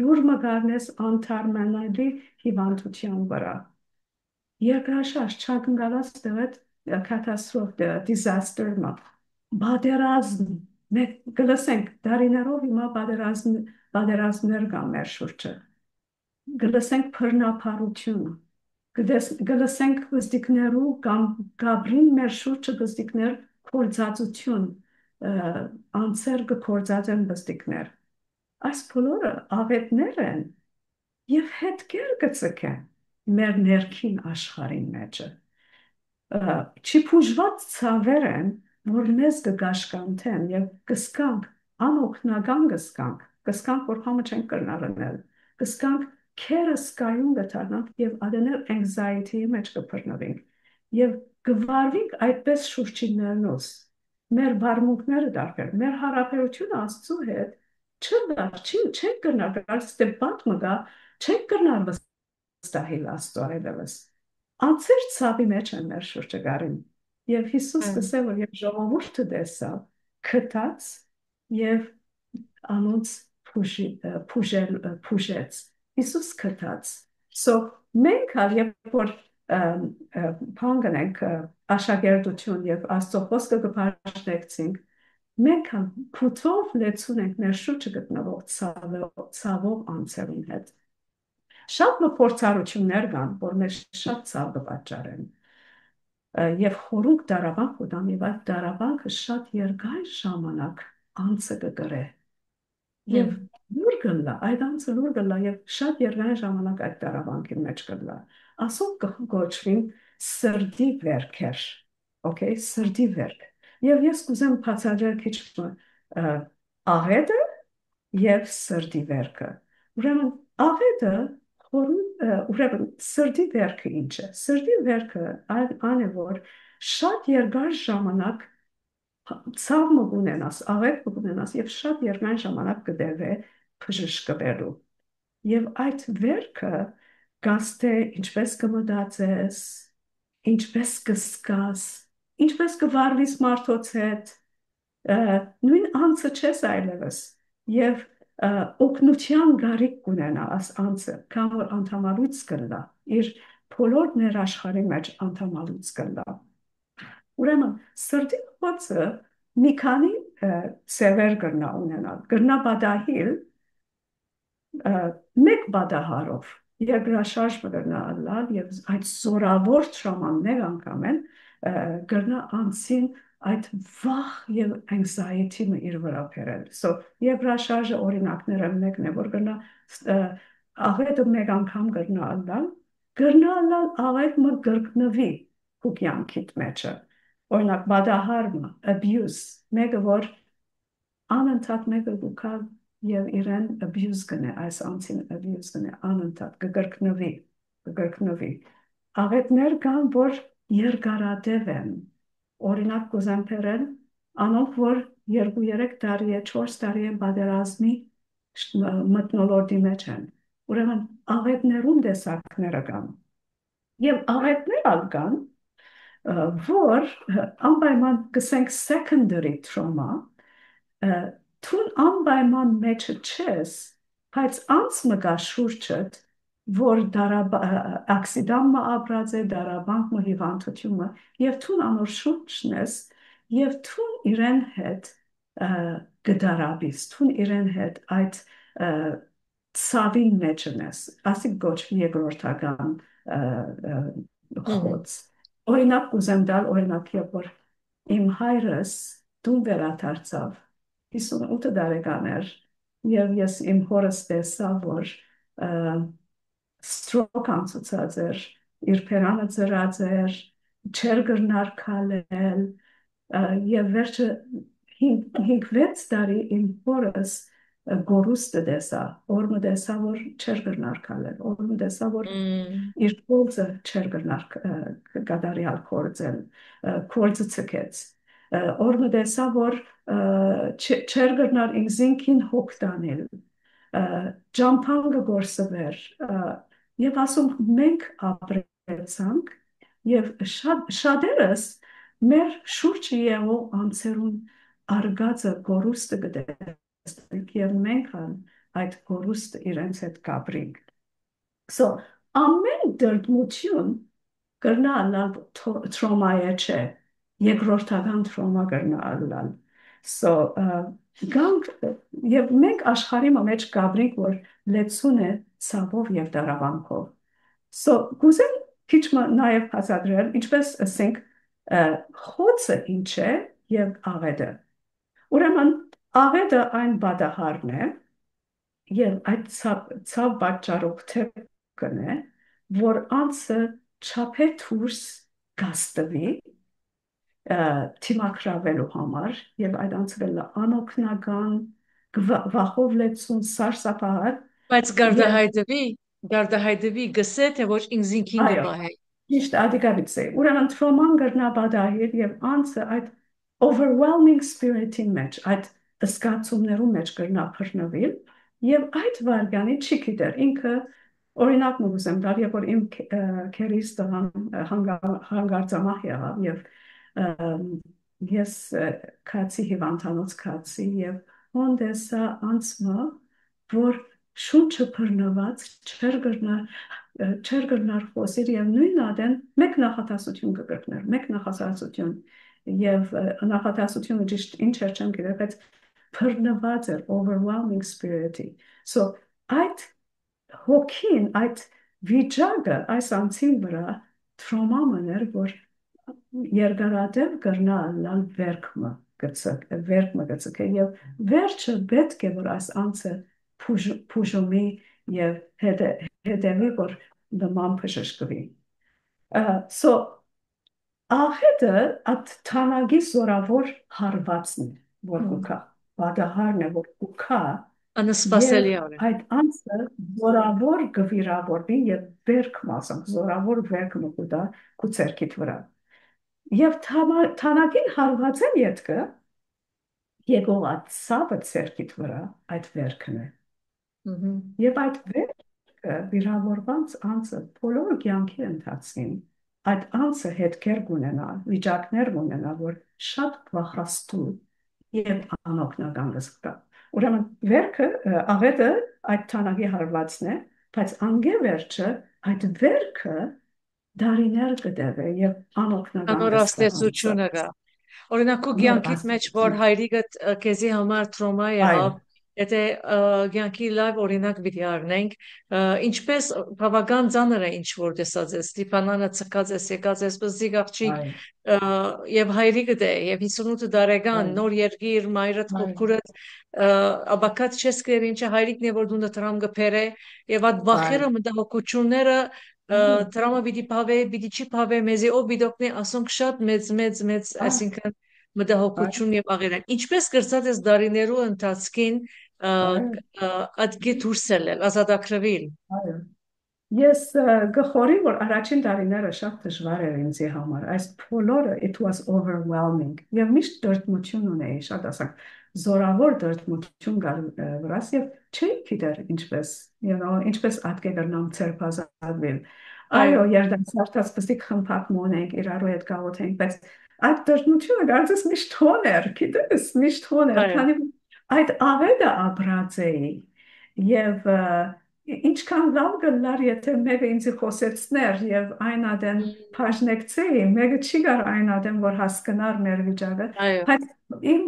լուր մգարնես անթարմանալի հիվանդության վրա երկրաշարժ չակնկալած դեպք կատաստրոֆ disaster մա բادرազմ մենք գլսենք դարիներով հիմա բادرազմներ կան մեր շուրջը գլսենք բռնապարություն գլսենք վստիկներու կամ գաբրին մեր շուրջը վստիկներ կորցածություն անցեր կորցած են վստիկներ այս բոլորը աղետներ են եւ հետքեր կծկեն մեր ներքին աշխարհին մեջը չփուժված ցավեր են որ մեզ կգաշկանթեն եւ կսկանք անօգնական կսկանք կսկանք որ համը չենք կրնարնել, կսկանք քերը սկայուն գտանանք եւ adrenal anxiety-ի մեջ կփռնվենք եւ գվարվենք այդպես շուրջիններնոս մեր բարմունքները դարբեր մեր հարաբերությունը Աստծո հետ չենք կրնար գալիս դե բաց մգա չենք կրնար վստահել Աստծո այլևս անցեր ցավի մեջ են մեր շուրջը գարին եւ Հիսուս կսե որ եւ ժողովուրդը դեսա քթած եւ անոնց փուժեց Հիսուս քթած so մենք երբ որ փանգնենք աշակերտություն եւ Աստծո խոսքը կփաշտեցինք մենք քութով լեցուն ենք մեր շուրջը գտնվող ցավով անցերուն հետ շատ փորձառություններ կան որ մեզ շատ ցավ կպատճառեն եւ խորունկ դարաբանք ուտան եւ այդ դարաբանքը շատ երկար ժամանակ անցը կգրե եւ լուր գլա այդ անցը լուր գլա եւ շատ երկար ժամանակ այդ դարաբանքի մեջ գլա ասոք կոչվին սրդի վերքեր okay սրդի վերք եւ ես կուզեմ բացատրել քիչ աղետը եւ սրդի վերքը ուրեմն աղետը ուրեմն սրդի վերքը ինչ է սրդի վերքը այն է որ շատ երկար ժամանակ ցավ մգունենաս, աղետ մգունենաս եւ շատ երկար ժամանակ կդեվե բժշկվելու։ Եվ այդ վերքը գաստե ինչպես կմտածես, ինչպես կսկաս, ինչպես կվարվիս մարդոց հետ, նույն անձը չես այլևս եւ օգնության գարիք կունենա աս անձը, կամ որ անդամալուց կլա, իր բոլոր ներաշխարի մեջ անդամալուց կլա։ Ուրեմն սրտի խոցը մի քանի սևեր կրնա ունենալ, կրնա բադահիլ մեկ բադահարով երկրաշարժ կրնա ալալ եւ այդ զորավոր տրամաններ անգամ են կրնա անցին այդ վախ եւ anxiety-ը իր վրա բերել։ So երկրաշարժը օրինակները մեկն է որ կրնա աղետը մեկ անգամ կրնա ալալ աղետը կրկնվի ու կյանքիդ մեջը օրինակ բադահարմը, abuse, մեկը որ անընդհատ մեկը գուքա եւ իրեն abuse կնե, այս անձին abuse կնե, անընդհատ կգրկնվի։ Աղետներ կան, որ երկարատև են, օրինակ կուզեմ բերել, անոնք որ 2-3 տարի է, 4 տարի է բادرազմի մթնոլորտի մեջ են։ Ուրեմն աղետներում տեսակները կան։ Եվ աղետներ կան, որ անպայման կսենք secondary trauma թուն անպայման մեջը չես բայց անց մգա շուրջդ որ ակսիդամը ապրած է դարաբանք մը հիվանդությունը եւ թուն անոր շուրջն ես եւ թուն իրեն հետ գդարաբիս թուն իրեն հետ այդ ցավին մեջն ես ասիկ գոչվի երկրորդական խոց օրինակ կուզեմ դալ օրինակ երբ որ իմ հայրս դուն վերադարձավ 58 տարեկան էր եւ ես իմ հորս տեսա որ ստրոք անցած էր իր փերանը ծրած էր չեր գրնար քալել եւ վերջը 5-6 տարի իմ հորս գորուստը տեսա օրը տեսա որ չեր գրնար քալել օրը տեսա որ իր կորձը չեր գրնար կդարիալ կորձել կորձը ցկեց օրը տեսա որ չեր գրնար ինքին հոգ տանել ջամփանգը գործվեր եւ ասում մենք ապրեցանք եւ շատերս մեր շուրջը եղող անձերուն արգածը գորուստը գտենք եւ մենք այդ գորուստը իրենց հետ կապրինք so ամեն դրդմություն կրնա ալալ տրոմայը չէ երկրորդական տրոմա կրնա ալալ so գանք եւ մենք աշխարհի մեջ կապրինք որ լեցուն է ցավով եւ դարավանքով so գուզեմ քիչ նաեւ հասադրել ինչպես ասենք խոցը ինչ է եւ աղետը ուրեմն աղետը այն բադահարն է եւ այդ ցավ պատճառով թեփքն է որ անձը չափե դուրս գաստվի թիմակրավելու համար եւ այդ անձը անօգնական վախով լեցուն սարսափահար Բայց եւ գարդահայտվի գսե թե ոչ ինքնին այո գբահե։ ճիշտ ադիկավից է ուրեմն թրոման գրնաբադահիր եւ անձը այդ overwhelming spirit-ի մեջ այդ զգացումներու մեջ գրնափռնվիլ եւ այդ վարքանի չի գիտեր ինքը օրինակ մուզեմ դար երբ որ իմ քերիս տղան հանգարձամահ եղավ եւ ես քացի հիվանդանոց քացի եւ հոնդեսա անցմա որ շունչը բռնված չեր գնար խոսիր եւ նույն ադեն մեկ նախատասություն կգրկներ մեկ նախասարսություն եւ նախատասությունը ճիշտ ինչ էր չեմ գիտեր բայց բռնված էր overwhelming spirit-ի so այդ հոգին այդ վիճակը այս անձին վրա թրոմա մներ որ երկարատև կրնալ վերքմը գծկը եւ վերջը պետք է որ այս անձը փուժումի եւ հետևի որ նման բժշկվի so ահետը այդ թանագի զորավոր հարվածն է որ կուքա բադահարն է որ կուքա Անսպասելի եւ է։ այդ անձը զորավոր գվիրավորվի եւ վերք մասը զորավոր վերք մտա կուցերքիդ վրա եւ թանագին հարվածեն յետքը եկողած սավը ցերքիդ վրա այդ վերքն է եւ այդ վերքը վիրավորված անձը բոլոր կյանքի ընթացքին այդ անձը հետքեր կունենա վիճակներ կունենա որ շատ վախաստու եւ անօգնական կսկա ուրեմն վերքը աղետը այդ թանագի հարվածն է բայց անգե վերջը այդ վերքը դարիներ կդեվե եւ անօգնական Անոր կսկա անձը աստեցությունը կա։ Օրինակ քո նոր կյանքիդ մեջ որ աստվածություն հայրիկդ քեզի համար տրոմա այո եղավ, եթե կյանքի լավ օրինակ պիտի առնենք, ինչպես բավական ծանր է ինչ որ տեսած է, Ստիփանանը ցկած է, եկած է, բզիկ աղջիկ այո եւ հայրիկդ է եւ 58 տարեկան այո նոր երկիր մայրդ այո քուրդ աբակած չես կերին ինչ հայրիկն է որ դու նտրամ գփերը եւ այդ այո վախերը մտահոգությունները այո դրամա պիտի փավե, պիտի չի փավե, մեզի ով բիդոկնի ասոնք շատ մեծ, այսինքն այո մտահոգություն եւ աղերան։ Ինչպես կրծած ես դարիներու ընթացքին այո այդ գեթուրսել, ազատագրվել։ այո Ես գխորի որ առաջին տարիները շատ դժվար էր ինձի համար այս բոլորը it was overwhelming եւ միշտ դրդմություն ունեի շատ ասակ զորավոր դրդմություն գալ վրաս եւ չի գիտեր ինչպես ինչպես ատկե կրնամ ցերպազատվել Այո, այո երդասարտած պստիկ խմփակ մոնենք իրարու հետ գաղութենք բայց այդ դրդմությունը դարձած միշտ հոն էր գիտես միշտ հոն էր այո, քանի այդ աղետը ապրած էի եւ ինչքան լավ գլար եթե մեկը ինձ խոսեցներ եւ այն ադեն բաժնեկցեի մեկը չի գար այն ադեն որ հասկնար մեր վիճակը այո, բայց իմ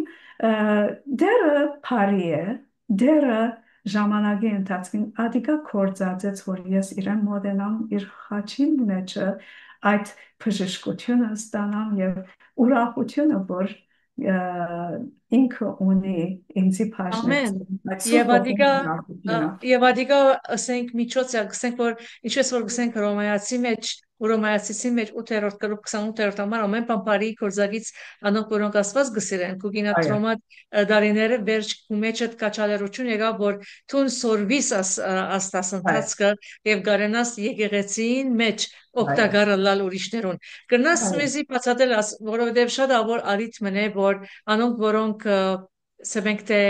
դերը բարի է դերը ժամանակի ընթացքին ադիկա կորցածեց որ ես իրեն մոդենամ իր խաչին մեջը այդ բժշկությունը ստանամ եւ ուրախությունը որ ինքը ունի ինձի ամեն։ բաժնեկցում այդ Եվ սուրբ ոգու ադիգա ուրախությունը եւ ադիգա ասենք միջոցը ասենք որ ինչպես որ ասենք ռոմայացի մեջ Ուրոմայացիցի մեջ 8-րդ կրու 28-րդ համար ամեն բան բարի կորզագից անոնք որոնք ասված գսիրեն կուգինա այո տրոմա դարիները վերջ ու մեջը կաչալերություն եղավ որ թուն սորվիս այո աստասընթացքը եւ գարենաս եկեղեցին մեջ այո օգտակարը լալ ուրիշներուն կնաս այո մեզի բացատրել որովհետեւ շատ ավոր արիթ մնե որ անոնք որոնք սեբենք թե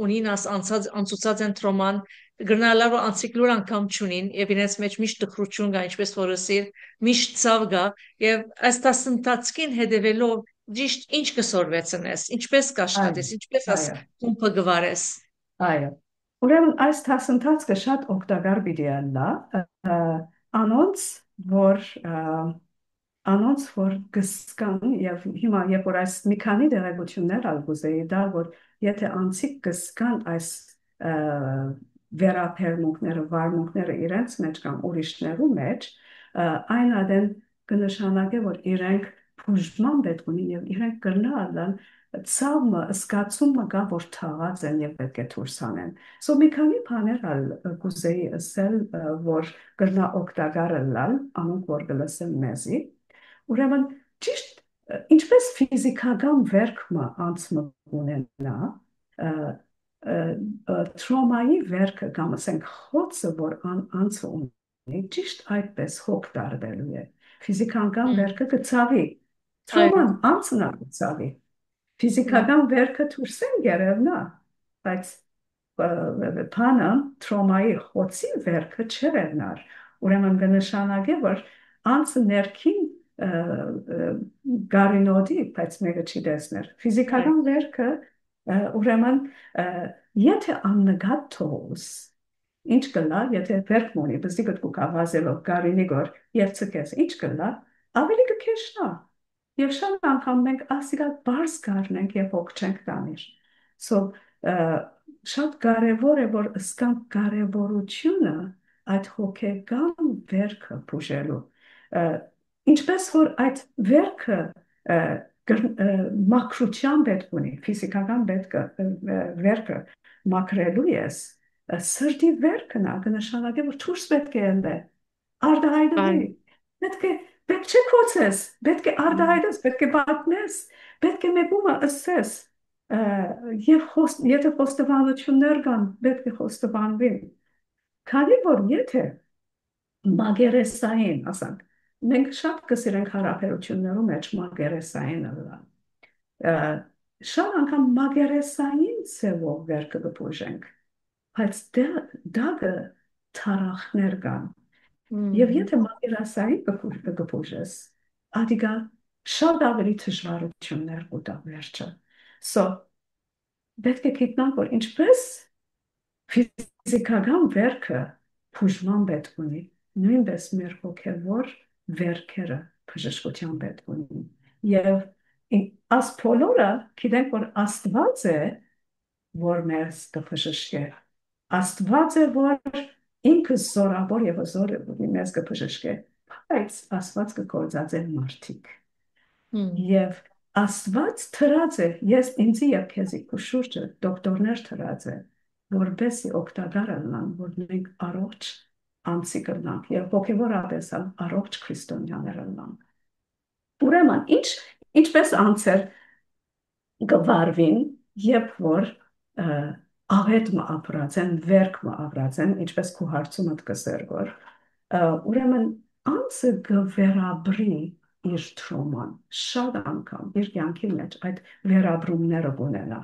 ունին անցուցած են տրոման գրնալավ անցիկլուր անգամ ճունին եւ իրենց մեջ միշտ դխրություն կա ինչպես որ ասիր միշտ ցավ կա եւ այս տասնտածքին հետևելով ճիշտ ինչ կսորվեցնես ինչպես այո կաշխատես ինչպես աս այո կումպը գվարես այո ուրեմն այս դասընթացքը շատ օգտակար պիտի ալնա անոնց որ անոնց որ գսկան եւ հիմա երբ որ այս մի քանի դեղեցություններ ալ գուզեի դա որ եթե անցիկ գսկան այս վերապերմունքները վարմունքները իրենց մեջ կամ ուրիշներու մեջ այն ադեն կնշանակե որ իրենք բուժման պետք ունի եւ իրենք կրնալան ցավը զգացումը կա որ թաղած են եւ պետք է դուրս հանեն so մի քանի բաներ ալ կուզեի ասել որ կրնա օգտակար լալ անոնք որ գլսեն մեզի ուրեմն ճիշտ ինչպես ֆիզիկական վերքմը անցմը ունենա Թրոմայի վերքը կամ ասենք խոցը, որ անձը ունի, ճիշտ այդպես հոգ տարվելու է։ Ֆիզիկական վերքը կցավի, այո, թրոման անձն է կցավի։ հմ, Ֆիզիկական վերքը դուրսեն գերևնա, բայց բանը թրոմայի խոցի վերքը չերևնար։ Ուրեմն կնշանակե, որ անձը ներքին գարինոդի, բայց մեկը չի տեսներ։ այո, Ֆիզիկական վերքը ուրեմն եթե աննկատ թողուս, ինչ կլա, եթե վերք մոնի, բզդի կտկուկ ավազելով գարինի գոր և ծկես, ինչ կլա, ավելի կքեշնա։ Եվ շատ անգամ մենք ասիկա բարս գարնենք և հոգ չենք տանիր։ So, շատ կարևոր է, որ ըսկանք կարևորությունը այդ հոգեկան վերքը բուժելու։ Ինչպես որ այդ վերքը մաքրության պետք ունի, ֆիզիկական վերքը մաքրելու ես, սրտի վերքը նա կնշանակե, որ դուրս պետք է ելնե, արտահայտվի, այո, պետք չէ քոցես, պետք է հմ, արտահայտես, պետք է պատմես, պետք է մեկումը ըսես, և եթե խոստովանություններ կան, պետք է խոստովանվի, քանի որ եթե մագերեսային, ասանք, մենք շատ կսիրենք հարաբերություններու մեջ մագերեսային ըլլան, շատ անգամ մագերեսային ձևով վերքը կպուժենք, բայց դագը թարախներ կան, և հմ, եթե մագերեսային կպուժես, ադիգա շատ ավելի դժվարություններ կուտա վերջը։ So, պետք է գիտնանք, որ ինչպես ֆիզիկական վերքը բուժման պետք ունի, նույնպես մեր հոգևոր վերքերը բժշկության պետք ունի։ Եվ աս բոլորը գիտենք, որ Աստված է, որ մեզ կբժշկե։ Աստված է, որ ինքը զորավոր եւ հզոր է մեզ կբժշկե, բայց Աստված կգործածե մարդիկ։ հմ, Եվ Աստված թրած է, ես ինձի եւ քեզի քու շուրջը դոկտորներ թրած է, որբեսի օգտակար լինան, որ մենք առողջ անձի կլինանք եւ հոգեվոր ադեսալ առողջ քրիստոնյաներ լինանք։ Ուրեմն, ինչպես անձեր գվարվին, երբ որ աղետը ապրած են, վերքը ապրած են, ինչպես քու հարցումդ կսեր որ, ուրեմն անձը գվերաբրի իր թրոման, շատ անգամ իր կյանքի մեջ այդ վերաբրումները կունենա,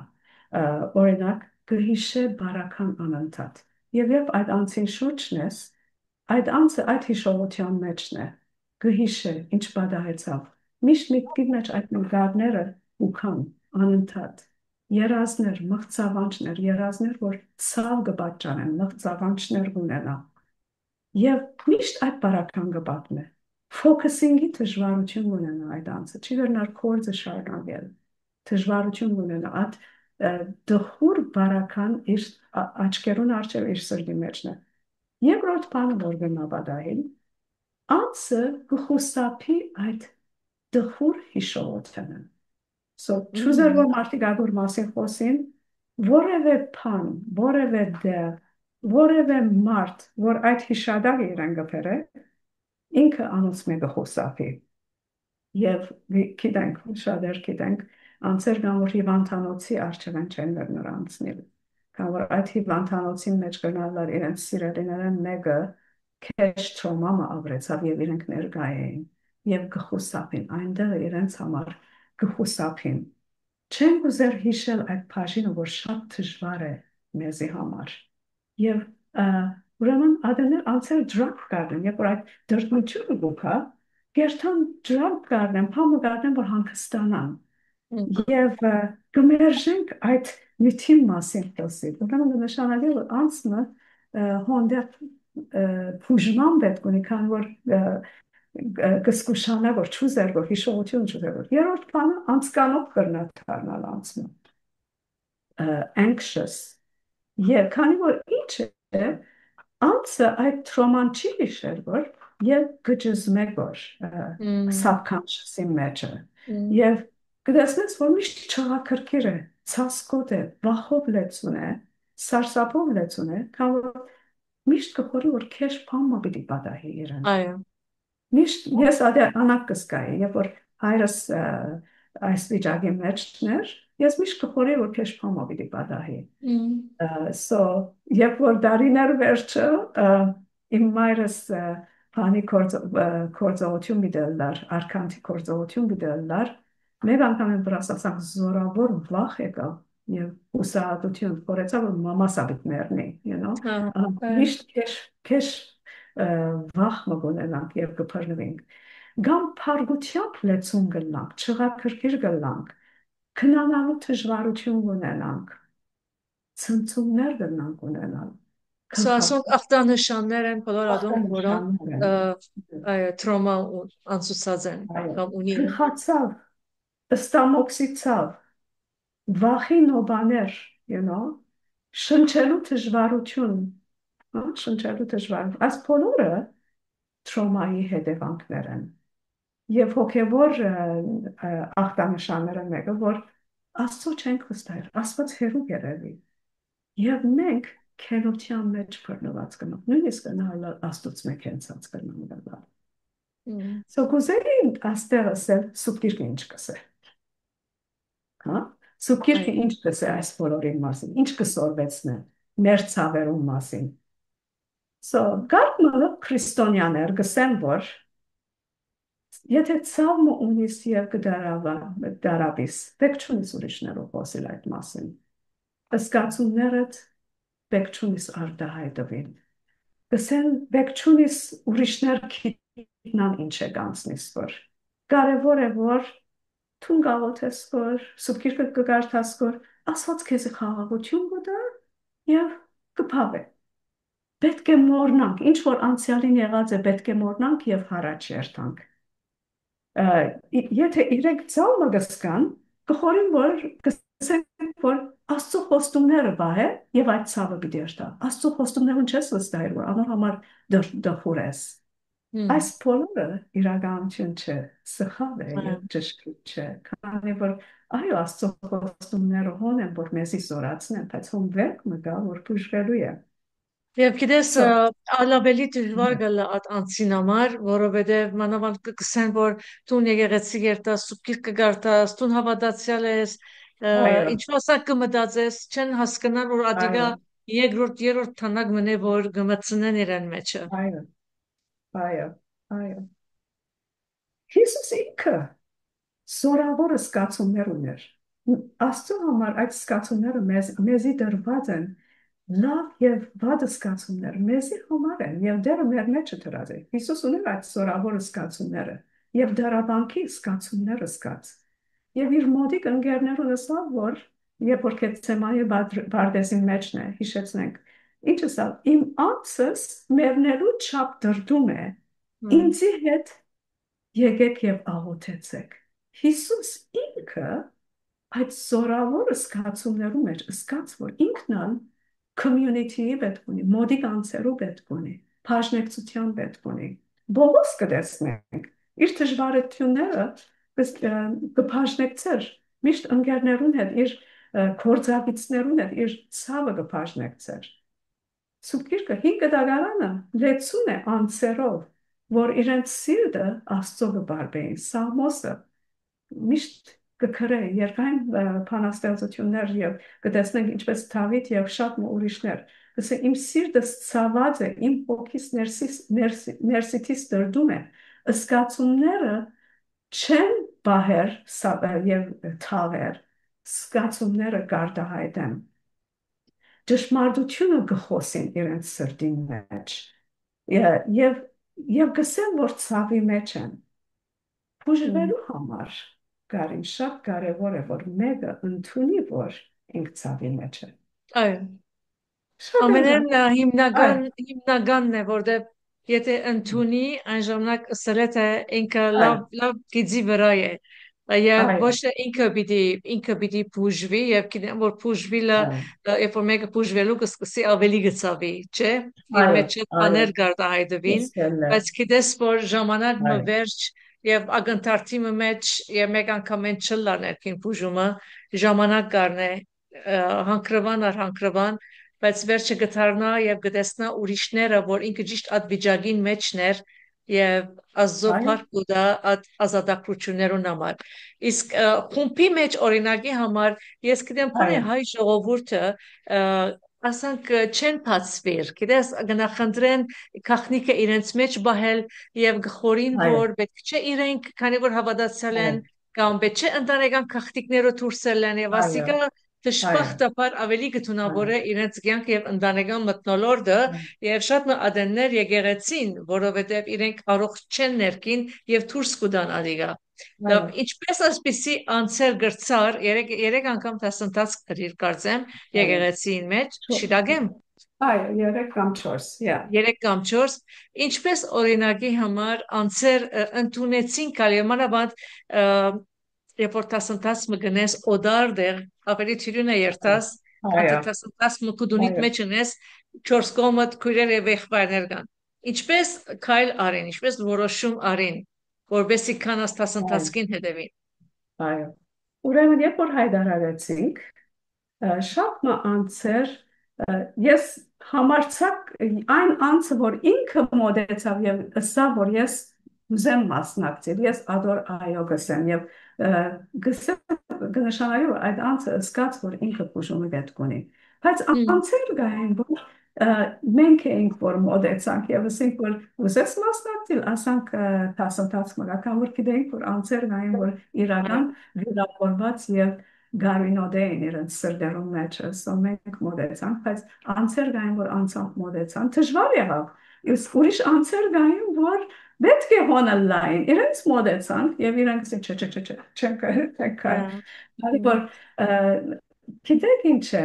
օրինակ կհիշե բարական անընդհատ, եւ երբ այդ անձին շուրջն ես, այդ անձը այդ հիշողության մեջն է, կհիշե ինչ պատահեցավ, միշտ միտքի մեջ այդ նկարները ուքան անընդհատ, երազներ, մղձավանջներ, երազներ, որ ցավ կպատճանեն, մղձավանջներ ունենա, եւ միշտ այդ բարական կպատնե, ֆոկուսինգի դժվարություն ունենա այդ անձը, չի վերնար կորձը շարունակել, դժվարություն ունենա, այդ դխուր բարական իր աչքերուն արջև իր սրտի մեջն է։ Երկրորդ բանը, որ գնաբադահին, անձը կխուսափի այդ դխուր հիշողությանը։ So, չուզեր որ մարդիկ ագուր մասին խոսին, որևէ բան, որևէ դեղ, որևէ մարդ, որ այդ հիշադակը իրեն գբեր է, ինքը անոնց մեկը խոսափի։ Եվ գիտենք, շատեր գիտենք, անձեր կան, որ հիվանդանոցի առջև չեն վերներ անցնել։ Կան, որ այդ հիվանդանոցի մեջ գնալար իրենց սիրելիներեն մեկը քեշ թրոմամը ապրեցավ եւ իրենք ներկայ էին եւ գխուսափին, այնտեղ իրենց համար գխուսափին։ Չեն ուզեր հիշել այդ բաժինը, որ շատ դժվար է մեզի համար։ Եվ ուրեմն ադեներ անցել դրակ կարդեն, երբ որ այդ դրդմությունը գուքա, գերտան դրակ կարդեն, փամը կարդեն, որ հանգստանան։ հմ, Եվ կմերժենք այդ նյութի մասին խոսել։ Ուրեմն նշանակի, որ անձը հոնդեպ բուժման պետք ունի, քան որ կսկուշանա, որ չուզեր, որ հիշողություն չուզեր, որ երրորդ բանը անցկանով կրնա դառնալ անձը anxious եւ քանի որ ինչ է անձը այդ թրոման չի հիշել որ եւ գճզմե որ հմ, subconscious-ի մեջը հմ, եւ կդեսնես որ միշտ չաղաքրքիր է ցասկոտ է վախով լեցուն է սարսափով լեցուն է քան որ միշտ կփորի որ քեշ փամը պիտի պատահի իրեն այո, միշտ ես ադե անակ կսկայի երբ որ հայրս այս վիճակի մեջն էր ես միշտ կխորի որ քեզ փամա պիտի պատահի Mm. So, երբ որ դարիներ վերջը իմ մայրս բանի կորձողություն բիդելար, արքանտի կորձողություն բիդելար, մեկ անգամ եմ վրասացանք զորավոր վախ եկավ եւ հուսահատություն, որեցավ որ մամաս աբիտ մեռնի, you know, միշտ քեզ վախ մգոնենանք եւ կփրնվենք, գամ փարգությամբ լեցուն գլանք, չղաքրքիր գլանք, քնանալու դժվարություն ունենանք ցնցումներ դրանք ունենալ So ասոնք ախտանշաններ են բոլոր ադոնք, որոնք տրոմա անցուցած են կամ ունին։ Խացավ, ստամոքսիցավ, վախի նոբաներ, you know, շնչելու դժվարություն, շնչելու դժվարություն, այս բոլորը տրոմայի հետևանքներ են։ Եվ հոգևոր ախտանշանները մեկը, որ Աստծո չենք վստահել, Աստված հերու երևի։ Եվ մենք քենության մեջ բռնված կնանք, նույնիսկ նայել Աստծոց մեկ հենցած կնանք։ So կուզեի աստեղ ասել սուբկիրքը ինչ կսե։ Հա? Սուբկիրքը ինչ կսե այս բոլորի մասին, ինչ կսորվեցնե մեր ցավերուն մասին։ So գարնը քրիստոնյաներ գսեն որ եթե ցավը ունիս եւ կդարավիս, պետք չունիս ուրիշներով խոսել այդ մասին։ Զգացումներդ պետք չունիս արտահայտվին։ Գսեն պետք չունիս ուրիշներ գիտնան ինչ է կանցնիս որ։ Կարևոր է որ թուն գաղութես որ սուբկիրքը կգարտաս որ ասված քեզ խաղաղություն գտա եւ կփավե։ Պետք է մոռնանք, ինչ որ անցյալին եղած է, պետք է մոռնանք եւ առաջ երթանք։ Եթե իրենք ցավը գսկան, կխորին որ գսեն որ Աստծո խոստումները բահե եւ այդ ցավը պիտի երթա։ Աստծո խոստումներուն չես վստահել, որ անոր համար դխուր ես։ Այս բոլորը իրականություն չէ, սխալ է եւ ճշգրիտ չէ։ Քանի որ այո, Աստծո խոստումները հոն են, որ մեզի զորացնեն, բայց հոն վերք մգա, որ բուժվելու է։ Եվ գիտես, ալաբելի դժվար գալա այդ անցին համար, որովհետև մանավանդ կգսեն, որ տուն եկեղեցի գերտաս, սուբկիր կգարտաս, տուն հավատացյալ ես, ինչ մասակ կմտածես, չեն հասկանալ, որ ադիգա երկրորդ, երրորդ թանակ մնե, որ գմցնեն իրեն մեջը։ Այո, այո, այո։ Հիսուս ինքը զորավոր զգացումներ ուներ։ Աստծո համար այդ զգացումները մեզի դրված են լավ եւ վատ զգացումներ մեզի համար են եւ դերը մեր մեջը դրած է։ Հիսուս ուներ այդ զորավոր զգացումները եւ դարաբանքի զգացումները զգաց։ Եվ իր մոդիկ ընկերներուն ասավ որ երբ որ Գեթսեմանի բարձին մեջն է հիշեցնենք ինչը սա իմ անձս մեռնելու չափ դրդում է ինձի հետ եկեք եւ աղոթեցեք Հիսուս ինքը այդ զորավոր զգացումներու մեջ զգաց որ ինքնան community-ի պետք ունի, մոդիկ անձերու պետք ունի, բաժնեկցության պետք ունի, բոլորս կտեսնենք, իր դժվարությունները կբաժնեկցեր, միշտ ընկերներուն հետ, իր գործակիցներուն հետ, իր ցավը կբաժնեկցեր։ Սուբկիրքը հինգ դագարանը լեցուն է անձերով, որ իրենց սիրտը Աստծո կբարբեին, Սամոսը միշտ կքրե երկայն բանաստեղծություններ եւ կտեսնենք ինչպես Դավիթ եւ շատ ուրիշներ ասե իմ սիրտս ցաված է իմ հոգիս ներսիտիս դրդում է զգացումները չեն բահեր եւ թավեր զգացումները գարտահայտեն ճշմարտությունը գխոսին իրենց սրտի մեջ եւ գսեն որ ցավի մեջ են բուժվելու համար Կարին շատ կարևոր է որ մեկը ընդունի որ ինք ցավի մեջ է։ Այո։ Ամենեն հիմնականն է որտեղ եթե ընդունի այն ժամանակ սրեթ է ինքը լավ գիծի վրա է եւ ոչ թե ինքը պիտի բուժվի եւ գիտեմ որ բուժվիլը երբ որ մեկը բուժվելու կսկսի ավելի գծավի չէ իր մեջ բաներ գարտահայտվին բայց գիտես որ ժամանակը վերջ եւ ակնթարթի մեջ եւ մեկ անգամ են չլաներ բուժումը ժամանակ կառնե հանքրվան բայց վերջը գտարնա եւ գտեսնա ուրիշները որ ինքը ճիշտ այդ վիճակին մեջն էր եւ այո, ազոփարք ու դա ազատագրություններուն համար իսկ խումբի մեջ օրինակի համար ես գիտեմ քանի այո, հայ ժողովուրդը ասանք չեն բացվիր գիտես գնախնդրեն քաղաքնիկը իրենց մեջ բահել եւ գխորին այո, որ պետք չէ իրենք քանի որ հավատացել այո, են կամ պետք չէ ընտանեկան քաղաքնիկները դուրսել են եւ այո, ասիկա այո, դժբախտաբար ավելի գտնավոր այո, է իրենց կյանք եւ ընտանեկան մթնոլորտը եւ շատ մատեններ եկեղեցին, որովհետեւ իրենք առողջ չեն ներքին եւ դուրս կուտան ադիգա։ այո, Լավ, ինչպես ասպիսի անցեր գրծար, երեք անգամ դասընթաց կրիր կարծեմ այո, եկեղեցին մեջ, շիդագեմ, այո, 3 կամ 4, yeah, երեք կամ չորս, ինչպես օրինակի համար անցեր ընդունեցին կալիմանաբանդ երբ որ դասընթաց մը գնես օդար դեղ, ավելի թյուրին է երտաս, քան այո, դասընթաց մը կուդունիտ այո, մեջ ունես, չորս կողմդ քույրեր եւ եղբայրներ կան։ Ինչպես քայլ արին, ինչպես որոշում արին, որբեսի կանաս այո, դասընթացքին հետևին։ այո։ Ուրեմն, երբ որ հայտարարեցինք, շատ անցեր ես համարցակ այն անձը, որ ինքը մոդեցավ եւ ըսա, որ ես ուզեմ մասնակցել, ես ադոր այո գսեմ եւ գսեմ կնշանակի որ այդ անձը ըսկաց, որ ինքը բուժումը պետք ունի։ Բայց անձեր կային, որ մենք էինք, որ մոդեցանք եւ ասենք, որ ուզես մասնակցել, ասանք դասընթաց մգական, որ գիտենք, որ անձեր կային, որ իրական վիրավորված եւ Գարինոդեին իրենց սրդերում մեջ սո մենք մոդեցանք, բայց անցեր գային, որ անցանք մոդեցան, դժվար եղավ։ Իսկ ուրիշ անցեր գային, որ պետք է հոնալային, իրենց մոդեցանք եւ իրենք չէ, չէ, չէ, չէ, չեն կա։ Բարի որ գիտեք ինչ է,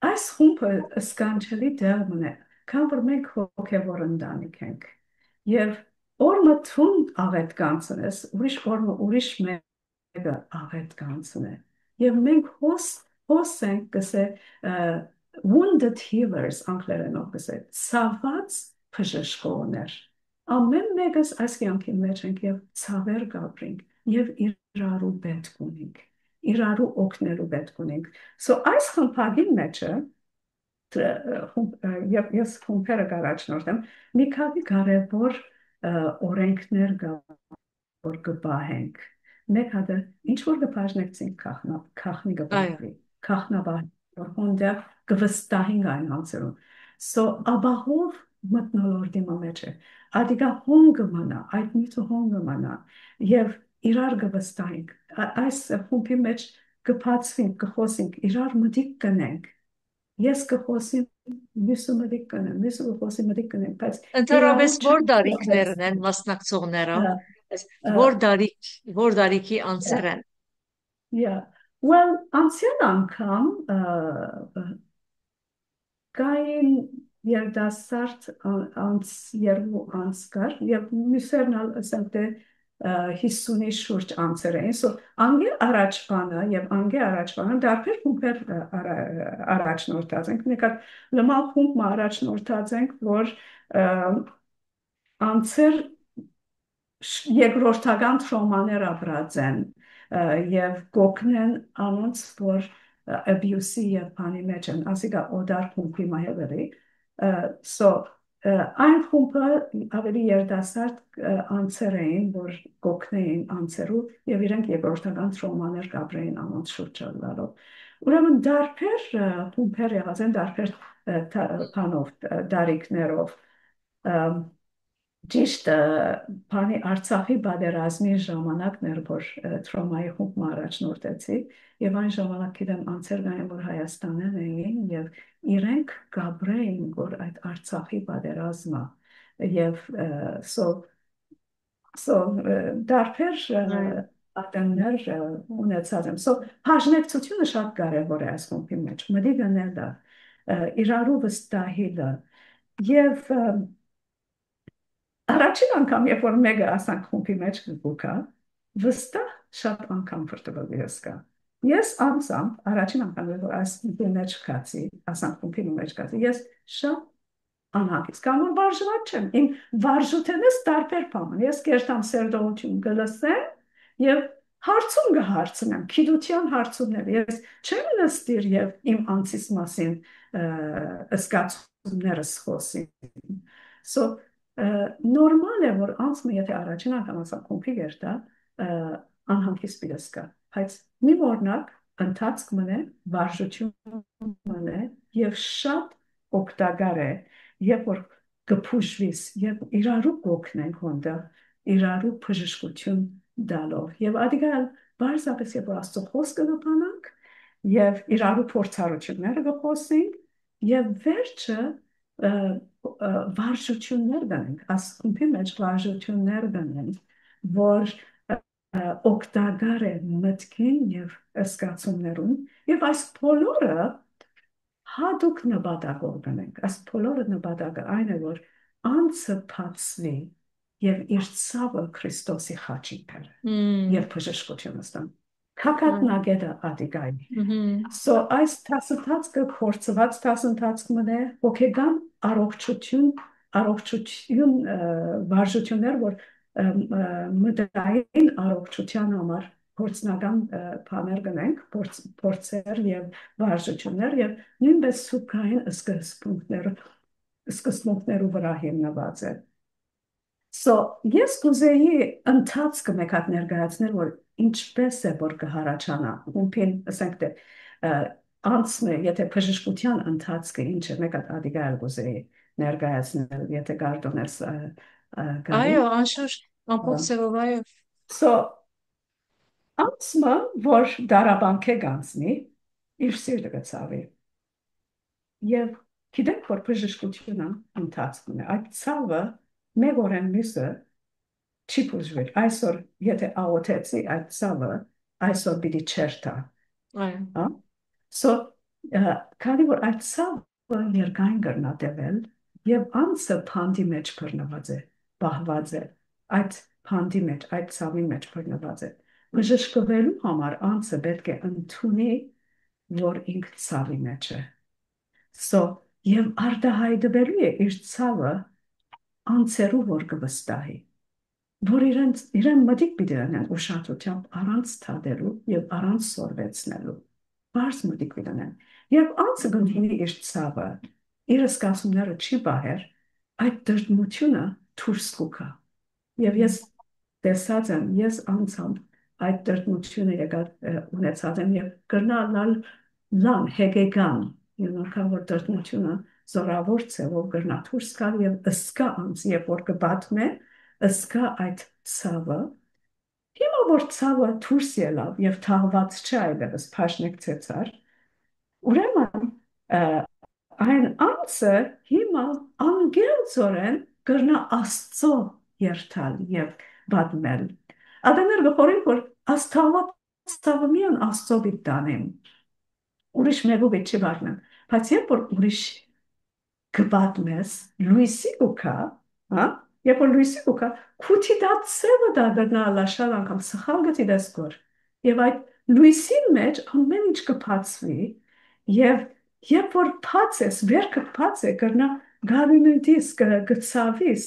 այս խումբը սկանչելի դեր մնե, քան որ մենք հոգևոր ընտանիք ենք։ Եվ օրը թուն աղետ կանցնես, ուրիշ մեկը աղետ կանցնե։ Եվ մենք հոս ենք կսե wounded healers անգլերենով կսե ցաված բժշկողներ։ Ամեն մեկս այս կյանքի մեջ ենք եւ ցավեր կապրինք եւ իրարու պետք ունենք։ Իրարու օգնելու պետք ունենք։ So այս խմբագի մեջը ես խումբերը կառաջնորդեմ մի քանի կարևոր օրենքներ կա որ կպահենք մեկ հատը ինչ որ կբաժնեցինք քախնի Այո, կբահվի քախնաբահ որ հոնդը կվստահին այն անձերում so աբահով մտնոլորտի մեջ է ադիգա հոնգը մնա այդ միտը հոնգը մնա եւ իրար կվստահենք այս խումբի մեջ կփածվենք կխոսենք իրար մտիկ կնենք ես կխոսեմ մյուսը մտիկ կնեմ մյուսը կխոսի մտիկ կնեմ բայց իրարու ընդհանրապես որ դարիքներն են չեմ մասնակցողները, որ դարիքի Yeah, անձեր են։ yeah. Well, անցյալ անգամ կային երդասարդ անց երկու անց կար եւ մյուսերն ասենք թե 50-ի շուրջ անցեր էին։ So անգե առաջվանը եւ անգե առաջվանը դարբեր խումբեր առաջնորդած ենք։ Նկատ լմալ խումբ առաջնորդած ենք, որ անցեր երկրորդական թրոմաներ ապրած են եւ կոգնեն անոնց որ abuse-ի եւ բանի մեջ են ասիկա օդար խումբի մահերի so այն խումբը ավելի երիտասարդ անձեր էին որ կոգնեին անձերու եւ իրենք երկրորդական թրոմաներ կապրեին անոնց շրջանալով ուրեմն դարբեր խումբեր եղած են դարբեր բանով դարիքներով Ճիշտ բանի Արցախի բادرազմի ժամանակն էր, որ Թրոմայի խումբը առաջնորդեցի եւ այն ժամանակ գիտեմ անցեր գային, որ Հայաստանեն էին եւ իրենք գաբրեին, որ այդ Արցախի բادرազմը եւ դարբեր Այո, ատեններ ունեցած եմ։ Բաժնեկցությունը շատ կարևոր է այս խումբի մեջ։ Մտի գնելը, իրարու վստահելը եւ Առաջին անգամ, երբ որ մեկը ասանք խումբի մեջ գուկա, վստահ շատ անգամ ֆրտվելիս կա։ Ես անձամբ առաջին անգամ, երբ որ այս խումբի մեջ կացի, ասանք խումբի մեջ կացի, ես շատ անհագից կամ որ վարժված չեմ, իմ վարժութենս տարբեր բան։ Ես կերտամ սերդողություն գլսեմ եւ հարցում կհարցնեմ, քիդության հարցումներ։ Ես չեմ նստիր եւ իմ անձիս մասին ըսկացումներս խոսի։ So նորմալ է, որ անցը եթե առաջին անգամ ասա կոմպլիգեր դա, անհանգիստ պիտես կա, բայց մի որնակ ընթացք մնե, վարժություն մնե և շատ օգտակար է, երբ որ կփուժվիս եւ իրարու կօգնենք հոնդը, իրարու բժշկություն դալով եւ ադիգալ բարձրապես երբ որ Աստծո խոսքը կփանանք եւ իրարու փորձառությունները կխոսենք եւ վերջը վարժություններ դնենք, ասկումպի մեջ վարժություններ դնենք, որ օգտակար է մտքին եւ զգացումներուն եւ այս բոլորը հատուկ նպատակով գնենք, այս բոլորը նպատակը այն է, որ անձը բացվի եւ իր ցավը Քրիստոսի խաչին բերե եւ բժշկությունը ստան։ Քակատնագետը ադիգայ։ So այս տասնտածքը փորձված տասնտածք մնե հոգեգան առողջություն վարժություններ, որ մտային առողջության համար փորձնական բաներ գնենք, փորձեր եւ վարժություններ եւ նույնպես սուբկային սկզբունքներու վրա հիմնված է։ So ես կուզեի ընթացքը մեկ հատ ներկայացնել, որ ինչպես է որ կհարաճանա, ումպին ասենք թե անցնե, եթե բժշկության ընթացքը ինչ է, մեկ հատ ադիգայել կուզեի ներկայացնել, եթե կարդոնես գարի։ Այո, անշուշտ, ամբողջ ծավալ, այո։ So անցմը, որ դարաբանք է գանցնի, իր սիրտը կցավի։ Եվ գիտենք, որ բժշկությունը ընթացքում է։ Այդ ցավը մեկ օրեն մյուսը չի բուժվել։ Այսօր, եթե աղոթեցի այդ ցավը, այսօր պիտի չերթա։ Այո։ So, քանի որ այդ ցավը երկայն կրնատևել եւ անձը փանդի մեջ բռնված է, բահված է, այդ փանդի մեջ, այդ ցավի մեջ բռնված է։ Բժշկվելու համար անձը պետք է ընդունի, որ ինքը ցավի մեջ է։ So, եւ արտահայտվելու է իր ցավը անձերու որ կվստահի, որ իրեն մտիկ պիտի անեն ուշադրությամբ առանց թադելու եւ առանց սորվեցնելու, բարձ մտիկ պիտի անեն։ Եվ անձը գտնի իր ցավը, իր զգացումները չի բահեր, այդ դրդմությունը դուրս կուքա։ Եվ ես տեսած եմ, ես անցամ այդ դրդմությունը եկած ունեցած եմ եւ կրնալ լան հեգեգան Յունական որ դրդմությունը զորավոր ցավով կրնա դուրս գալ եւ ըսկա անց երբ որ կբատմե ըսկա այդ ցավը հիմա որ ցավը դուրս ելավ եւ թաղված չէ այլևս փաշնեկցեցար ուրեմն այն անձը հիմա անգերձորեն կրնա Աստծո երթալ եւ բատմել ադամեր գորին որ աստաղված ցավը միան Աստծո դիտանեմ ուրիշ մեկով չի բառնեմ բայց երբ որ ուրիշ կպատմես լույսի ուքա հա երբ որ լույսի ուքա քութի դա ծևը դա գնալաշալ անգամ սխալ գտի դեսկոր եւ այդ լույսի մեջ ամեն ինչ կփածվի եւ երբ որ փածես վերքը փած է կրնա գարունիտիս գծավիս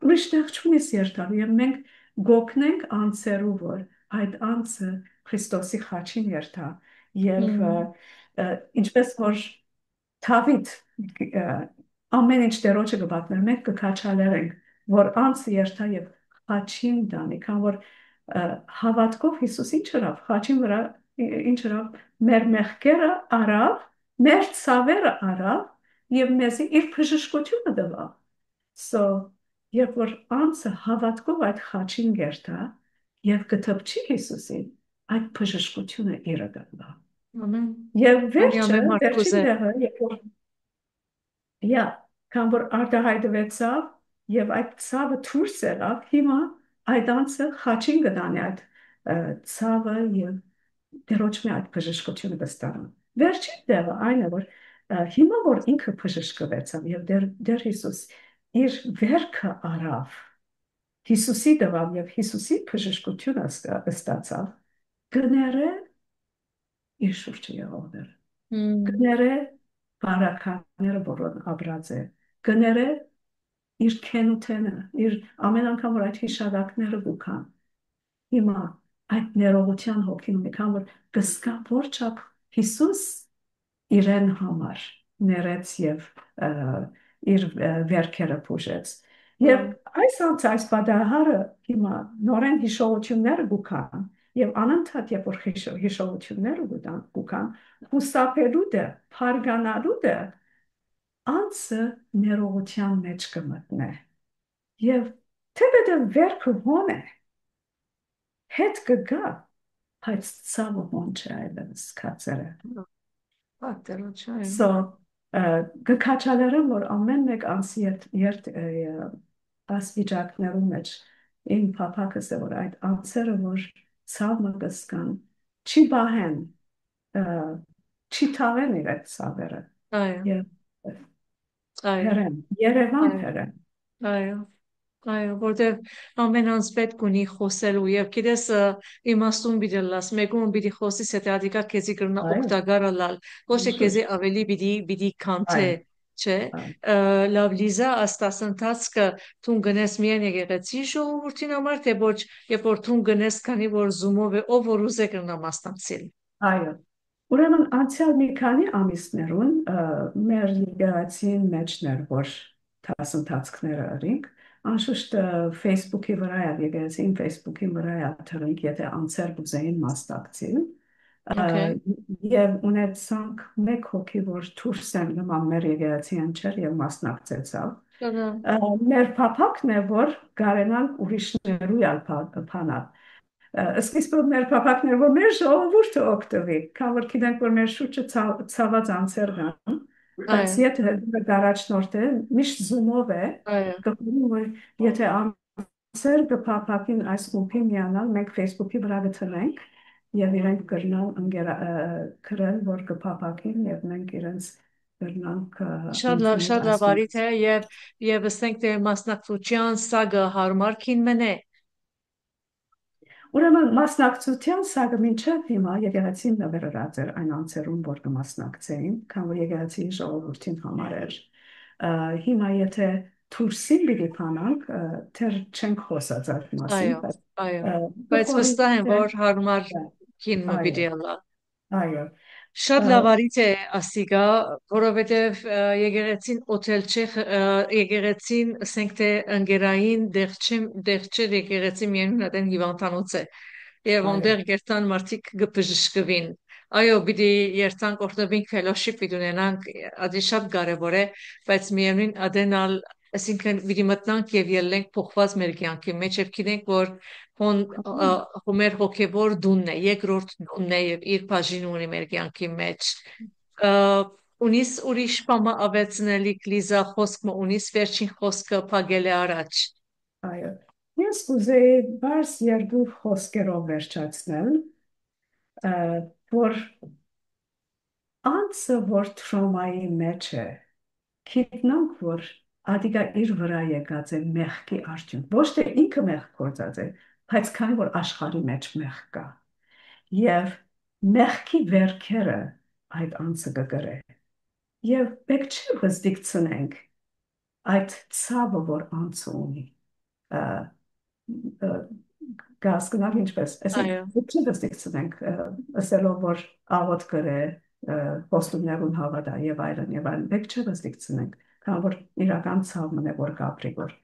ուրիշ տեղ չունես երթալ եւ մենք գոքնենք անձերու որ այդ անձը Քրիստոսի խաչին երթա եւ ինչպես որ Թավիթ ամեն ինչ դերոջը կբատներ, մենք կքաչալերենք, որ անձը երթա եւ խաչին դանի, քան որ հավատքով Հիսուս ինչ հրավ, խաչին վրա ինչ հրավ, մեր մեղքերը արավ, մեր ցավերը արավ եւ մեզի իր բժշկությունը տվավ։ So, երբ որ անձը հավատքով այդ խաչին երթա եւ կթփչի Հիսուսին, այդ բժշկությունը իրը կդա։ Ամեն։ Եվ Ամեն մարդուզ վերջին է։ տեղը, երբ որ քան որ արտահայտվեցավ եւ այդ ցավը դուրս ելավ, հիմա այդ անձը խաչին կդանի այդ ցավը եւ դերոջ մի այդ բժշկությունը կստանա։ Վերջին տեղը այն է, որ հիմա որ ինքը բժշկվեցավ եւ դեր Հիսուս իր վերքը արավ, Հիսուսի դվավ եւ Հիսուսի բժշկությունը ստացավ, գները իր շուրջը եղողներ։ Գները բարականները որոն ապրած է գները իր քենութենը իր ամեն անգամ որ այդ հիշադակները գուքան հիմա այդ ներողության հոգին ունի որ կսկա որչափ Հիսուս իրեն համար ներեց եւ իր վերքերը փուժեց Եվ այս պատահարը հիմա նորեն հիշողությունները գուքան եւ անընդհատ երբ որ հիշողությունները գուքան հուսափելու դե փարգանալու դե անձը ներողության մեջ կմտնե եւ թեպետը վերքը հոն է հետ կգա բայց ցավը հոն չէ այլևս կացերը Պատերոջային։ so գկաչալերն որ ամեն մեկ անսի երդ ասվիճակներում մեջ իմ փափակս է որ այդ անձերը որ ցավը կսկան չի բահեն չի թաղեն իր այդ ցավերը Այո, եւ այո, հերեն Երևան այո, հերեն այո, այո, որտեվ ամեն անց պետք ունի խոսելու եւ գիտես իմաստուն պիտի լաս մեկում պիտի խոսիս եթե ադիկա քեզի կրնա այո օգտակարը լալ ոչ թե քեզի անշուշտ ավելի պիտի կանթե այո չէ այո լավ լիզա աստասընթացքը թուն գնես միայն եկեղեցի ժողովրդին համար թե ոչ երբ որ թուն գնես քանի որ զումով է ով որ ուզե կրնա մասնակցել այո ուրեմն անցյալ մի քանի ամիսներուն մեր եկեղեցին մեջներ որ դասընթացքները արինք անշուշտ Facebook-ի վրա եկեղեցին Facebook-ի վրա թրինք եթե անցեր կուզեին մասնակցել okay եւ ունեցանք մեկ հոգի որ դուրս են նման մեր եկեղեցի ընչեր եւ մասնակցեցավ շնորհ մեր փափակն է որ գարենան ուրիշներու ալփանալ Սկիզբը մեր փափակներ որ մեր ժողովուրդը օգտվի, քան որ գիտենք որ մեր շուրջը ցաված անձեր կան, բայց այո եթե դարաճնորդ է, միշտ զումով է, այո կգնում որ եթե անձեր կփափակին այս գումքի միանալ, մենք Facebook-ի վրա գտնենք եւ իրենք կրնան գրել որ կփափակին եւ մենք իրենց կրնանք ընդունել շատ լավ այս արիթ է եւ ըսենք թե մասնակցության սագը հարմար քին մնե Ուրեմն մասնակցության սակը մինչև հիմա եկեղեցին նվերած էր այն անձերուն, որ կմասնակցեին, քան որ եկեղեցի ժողովրդին համար էր։ Հիմա եթե դուրսին պիտի փանանք, դեռ չենք խոսած այդ մասին, այո բայց այո բայց կխորի վստահ եմ թե որ հարմար քին մը այո, պիտի ալա այո, Շատ լավ արիթ է ասիգա, որովհետև եկեղեցին օթել չէ, եկեղեցին ասենք թե ընկերային դեղ չէ եկեղեցի միայն հնադեն հիվանդանոց է։ Եվ այո, ոնդեղ երթան մարդիկ գպժշկվին։ Այո, պիտի երթանք օրտնվինք fellowship պիտի ունենանք, ադի շատ կարևոր է, բայց միևնույն ադենալ, այսինքն պիտի մտնանք եւ ելնենք փոխված մեր կյանքի մեջ եւ գիտենք որ հոն մեր հոգևոր դունն է, երկրորդ դունն է եւ իր բաժին ունի մեր կյանքի մեջ։ Ա, Ունիս ուրիշ բամը ավեցնելիք Լիզա խոսքը ունիս վերջին խոսքը փագել է առաջ։ այո։ Ես կուզեի բարձ երկու խոսքերով վերջացնել, որ անձը որ տրոմայի մեջ է, գիտնանք որ ադիգա իր վրա եկած է մեղքի արդյունք ոչ թե ինքը մեղք գործած է բայց քանի որ աշխարհի մեջ մեղք կա եւ մեղքի վերքերը այդ անձը կգրե եւ պետք չի վստիցնենք այդ ցավը որ անձը ունի գասկնալ ինչպես այսինքն Այո, պետք չի վստիցնենք ասելով որ աղոտ գրե խոստումներուն հավատա եւ այլն պետք չի վստիցնենք քան որ իրական ցավն է որ կապրի որ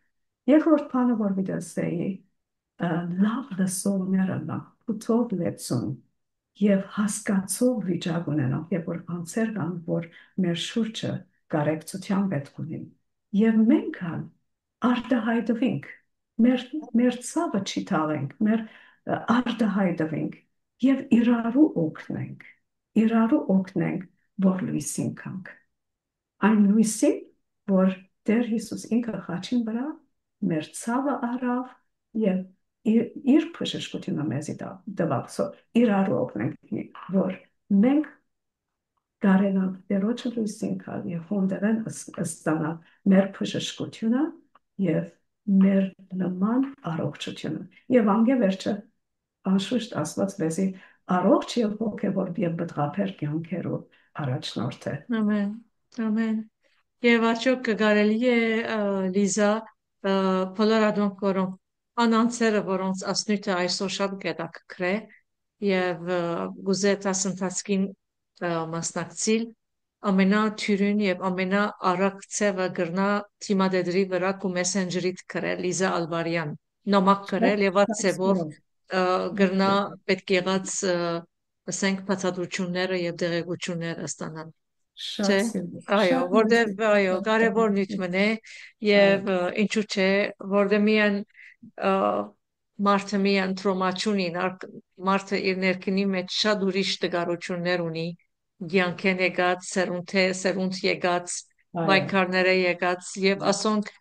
երկրորդ բանը որ վիդեոստեի լավ լսողները լավ փութով լեցուն եւ հասկացող վիճակ ունենալ եւ որ անցեր կան որ մեր շուրջը կարեկցության պետք ունի եւ մենք հալ արտահայտվենք մեր ցավը չի թաղենք մեր արտահայտվենք եւ իրարու օգնենք որ լույսին կանք այն լույսին, որ Տեր Հիսուս ինքը խաչին վրա մեր ցավը առավ եւ իր բժշկությունը մեզի տվավ։ Իրարու օգնենք, որ մենք կարենանք Տերոջը լույսին կալ եւ հոնդերեն ստանալ մեր բժշկությունը եւ մեր նման առողջությունը։ Եվ անգե վերջը անշուշտ Աստված մեզի առողջ եւ հոգեվոր եւ բդղափեր կյանքերով առաջնորդ է։ ամեն, ամեն։ Եվ աչոք կգարելի է Լիզա բոլոր ադոնք որոնք անանցերը որոնց ասնույթը այսօր շատ գետակրե եւ գուզե տասընթացքին մասնակցիլ ամենաթյուրին եւ ամենաառակ ցևը գրնա թիմադեդրի վրա ու մեսենջերիդ գրել Լիզա Ալվարյան նոմակ գրել եւ այդ ցևով գրնա պետք եղած ասենք բացատրությունները եւ դեղեցությունները ստանալ չէ այո շատ մեծ որտեվ այո կարևոր նյութ է եւ ինչու՞ չէ որտեվ միան մարդը միան տրոմա չունի մարդը իր ներքինի մեջ շատ ուրիշ տգարություններ ունի ցանկեն եկած սերունդ եկած պայքարները եկած եւ ասոնք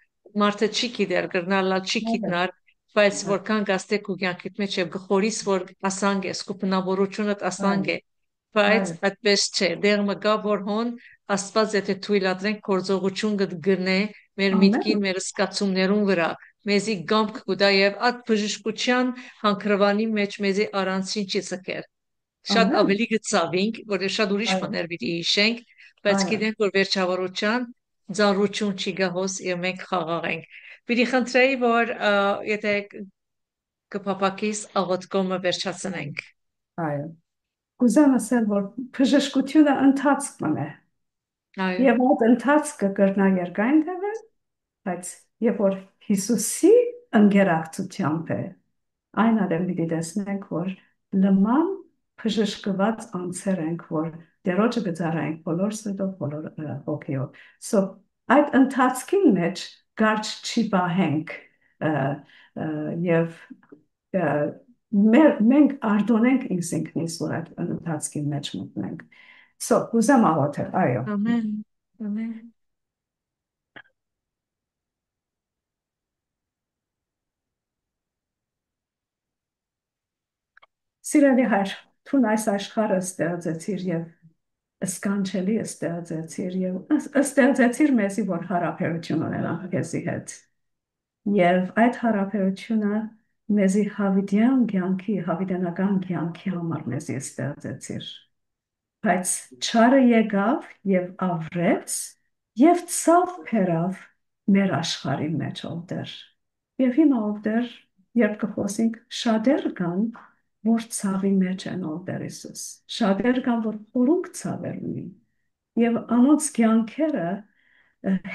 մարդը չի գիտեր գրնալա չի գիտնար բայց որքան գաստեք ու կյանքիդ մեջ եւ գխորիս որ ասանք է սկուպնավորությունը ասանք է բայց այդպես չէ դեր մգա որ հոն աստված եթե թույլատրենք գործողություն կգնե մեր միտքին մեր սկացումներուն վրա մեզի գամք կուտա եւ այդ բժշկության հանքրվանի մեջ մեզի առանցին չի ցկեր շատ ավելի գծավինք որ շատ ուրիշ բաներ պիտի հիշենք բայց գիտենք որ վերջավորության ծառություն չի գահոս եւ մենք խաղաղենք պիտի խնդրեի որ եթե կփապակիս աղոթքոմը վերջացնենք այո կուզեմ ասել որ բժշկությունը ընթացքն է այո եւ այդ ընթացքը կրնա երկայն տևել բայց երբ որ Հիսուսի ընկերակցությամբ է այն ադեմ պիտի տեսնենք որ նման բժշկված անձեր ենք որ դերոջը գծարենք բոլոր սրտով բոլոր հոգիով so այդ ընթացքի մեջ կարճ չի պահենք եւ մենք արդոնենք ինքնիս որ այդ ընթացքի մեջ մտնենք so ուզեմ աղոթել այո ամեն ամեն Սիրելի հայր, թուն այս աշխարհը ստեղծեցիր եւ սկանչելի ստեղծեցիր եւ ստեղծեցիր մեզի որ հարաբերություն ունենանք քեզի հետ։ Եվ այդ հարաբերությունը մեզի հավիտյան կյանքի, հավիտենական կյանքի համար մեզի ստեղծեցիր։ Բայց չարը եկավ եւ ավրեց եւ ցավ փերավ մեր աշխարհի մեջ ովդեր։ Եվ հիմա ովդեր, երբ կխոսենք շատեր կան, որ ցավի մեջ են ովդեր Հիսուս։ Շատեր կան, որ խորունկ ցավեր ունի։ Եվ անոնց կյանքերը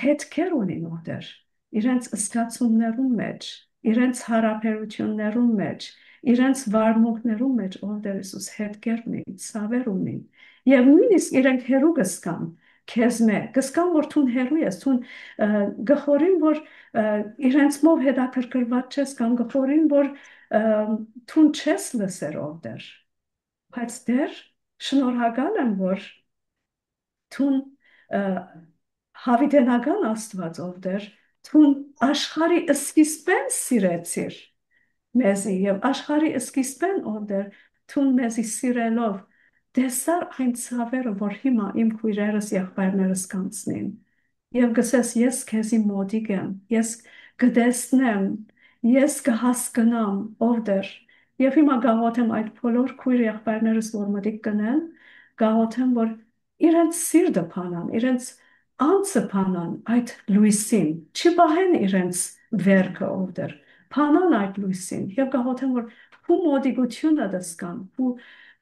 հետքեր ունին ովդեր։ Իրենց զգացումներում մեջ, իրենց հարաբերություններում մեջ, իրենց վարմունքներում մեջ ովդեր Հիսուս հետքեր ունի, ցավեր ունի։ Եվ նույնիսկ իրենք հերու կսկան քեզ մե կսկան որ թուն հերու ես թուն գխորին որ իրենց մով հետաքրքրված չես կամ գխորին որ թուն չես լսեր ովդեր բայց դեր շնորհակալ եմ որ թուն հավիտենական Աստված ովդեր թուն աշխարհի սկիզբեն սիրեցիր մեզի եւ աշխարհի սկիզբեն ովդեր թուն մեզի սիրելով տեսար այն ցավերը, որ հիմա իմ քույրերս եղբայրներս կանցնին։ Եվ գսես ես քեզի մոտիկ եմ, ես կտեսնեմ, ես կհասկնամ ով դեր։ Եվ հիմա գաղոթեմ այդ բոլոր քույր եղբայրներս, որ մտիկ կնեն, գաղոթեմ, որ իրենց սիրտը փանան, իրենց անձը փանան այդ լույսին, չպահեն իրենց վերքը ով դեր, փանան այդ լույսին։ Եվ գաղոթեմ, որ ու մոտիկությունը դսկան, ու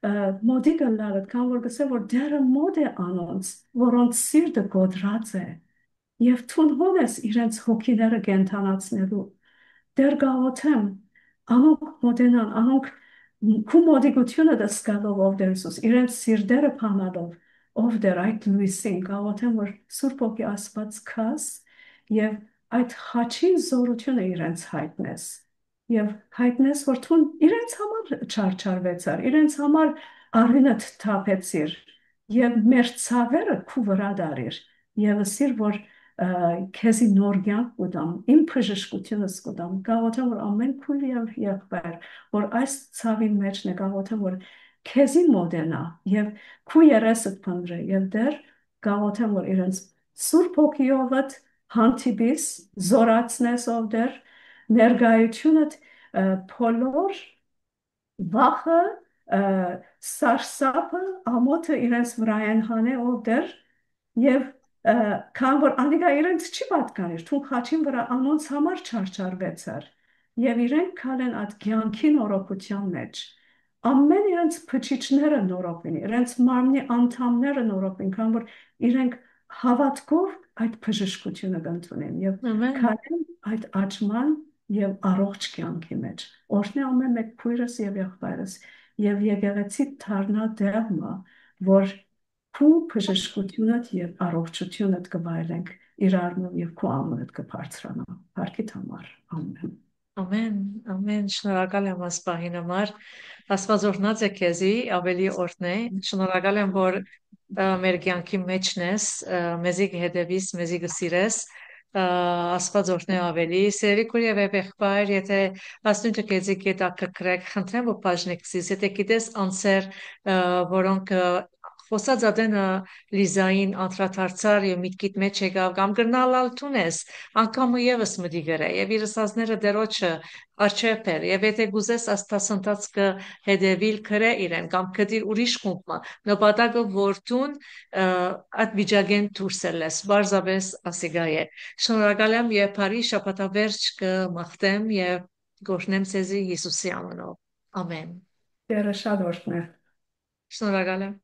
մոդիկը լարդ կան որ գսե որ դերը մոդ է անոնց որոնց սիրտը գոդրած է եւ թուն հոնես իրենց հոգիները կենթանացնելու դեր գաղոթեմ անոնք մոտենան անոնք քու մոդիկությունը դսկալով ով դեր Հիսուս իրենց սիրտերը փանալով ով դեր այդ լույսին գաղոթեմ որ Սուրբ Օքի Աստված քաս եւ այդ խաչի զորությունը իրենց հայտնես Եվ հայտնես, որ թուն իրենց համար չարչարվեցար, իրենց համար արինդ թափեցիր, և մեր ցավերը քու վրա դարիր, և ասիր, որ քեզի նոր կյանք կուտամ, իմ բժշկությունս կուտամ, գաղոթեմ, որ ամեն քույր և եղբայր, որ այս ցավի մեջն է, գաղոթեմ, որ քեզի մոտենա, և քու երեսդ փնտրե, և դեր գաղոթեմ, որ իրենց Սուրբ Հոգիովդ հանդիպիս, զորացնես ով դեր, ներկայությունդ բոլոր վախը սարսափը ամոթը իրենց վրա են հանե ով դեր եւ քան որ անիկա իրենց չի պատկանիր թուն խաչին վրա անոնց համար չարչարվեցար եւ իրենք քալեն այդ կյանքին օրոքության մեջ ամեն իրենց փչիչները նորոգվին, իրենց մարմնի անդամները նորոգվին, քան որ իրենք հավատքով այդ բժշկությունը կընդունեն եւ ամեն քայլեն այդ աճման եւ առողջ կյանքի մեջ։ Օրհնե ամեն մեկ քույրս եւ եղբայրս եւ եկեղեցի դառնա դերմը, որ քու բժշկությունդ եւ առողջությունդ կվայելենք իրարնու եւ քու անունդ կբարձրանա։ Փառքիդ համար։ Ամեն։ ամեն ամեն շնորհակալ եմ ասպահին համար Աստված օրհնած է քեզի ավելի օրհնե շնորհակալ եմ որ մեր կյանքի մեջն ես մեզի կհետևիս մեզի կսիրես Աստված օրհնե ավելի սերի քույր եւ եղբայր եթե աստունյը քեզի գետա կկրեք խնդրեմ որ բաժնեկցիս եթե գիտես անսեր որոնք խոսած ադենը Լիզային անդրադարձար եւ միտքիդ մեջ եկավ կամ գրնալալ տունես անգամ եւս մտի գրե եւ իր ասածները դերոջը արչեփեր եւ եթե գուզես աստասընթաց կհետևիլ քրե իրեն կամ կդիր ուրիշ կողմը նպատակը որտուն այդ վիճակեն դուրսելես բարձավես ասիգա է շնորհակալ եմ եւ բարի շաբաթավերջ կմաղթեմ եւ գորնեմ ցեզի Հիսուսի անունով ամեն Տերը շատ օրհնե։ շնորհակալ եմ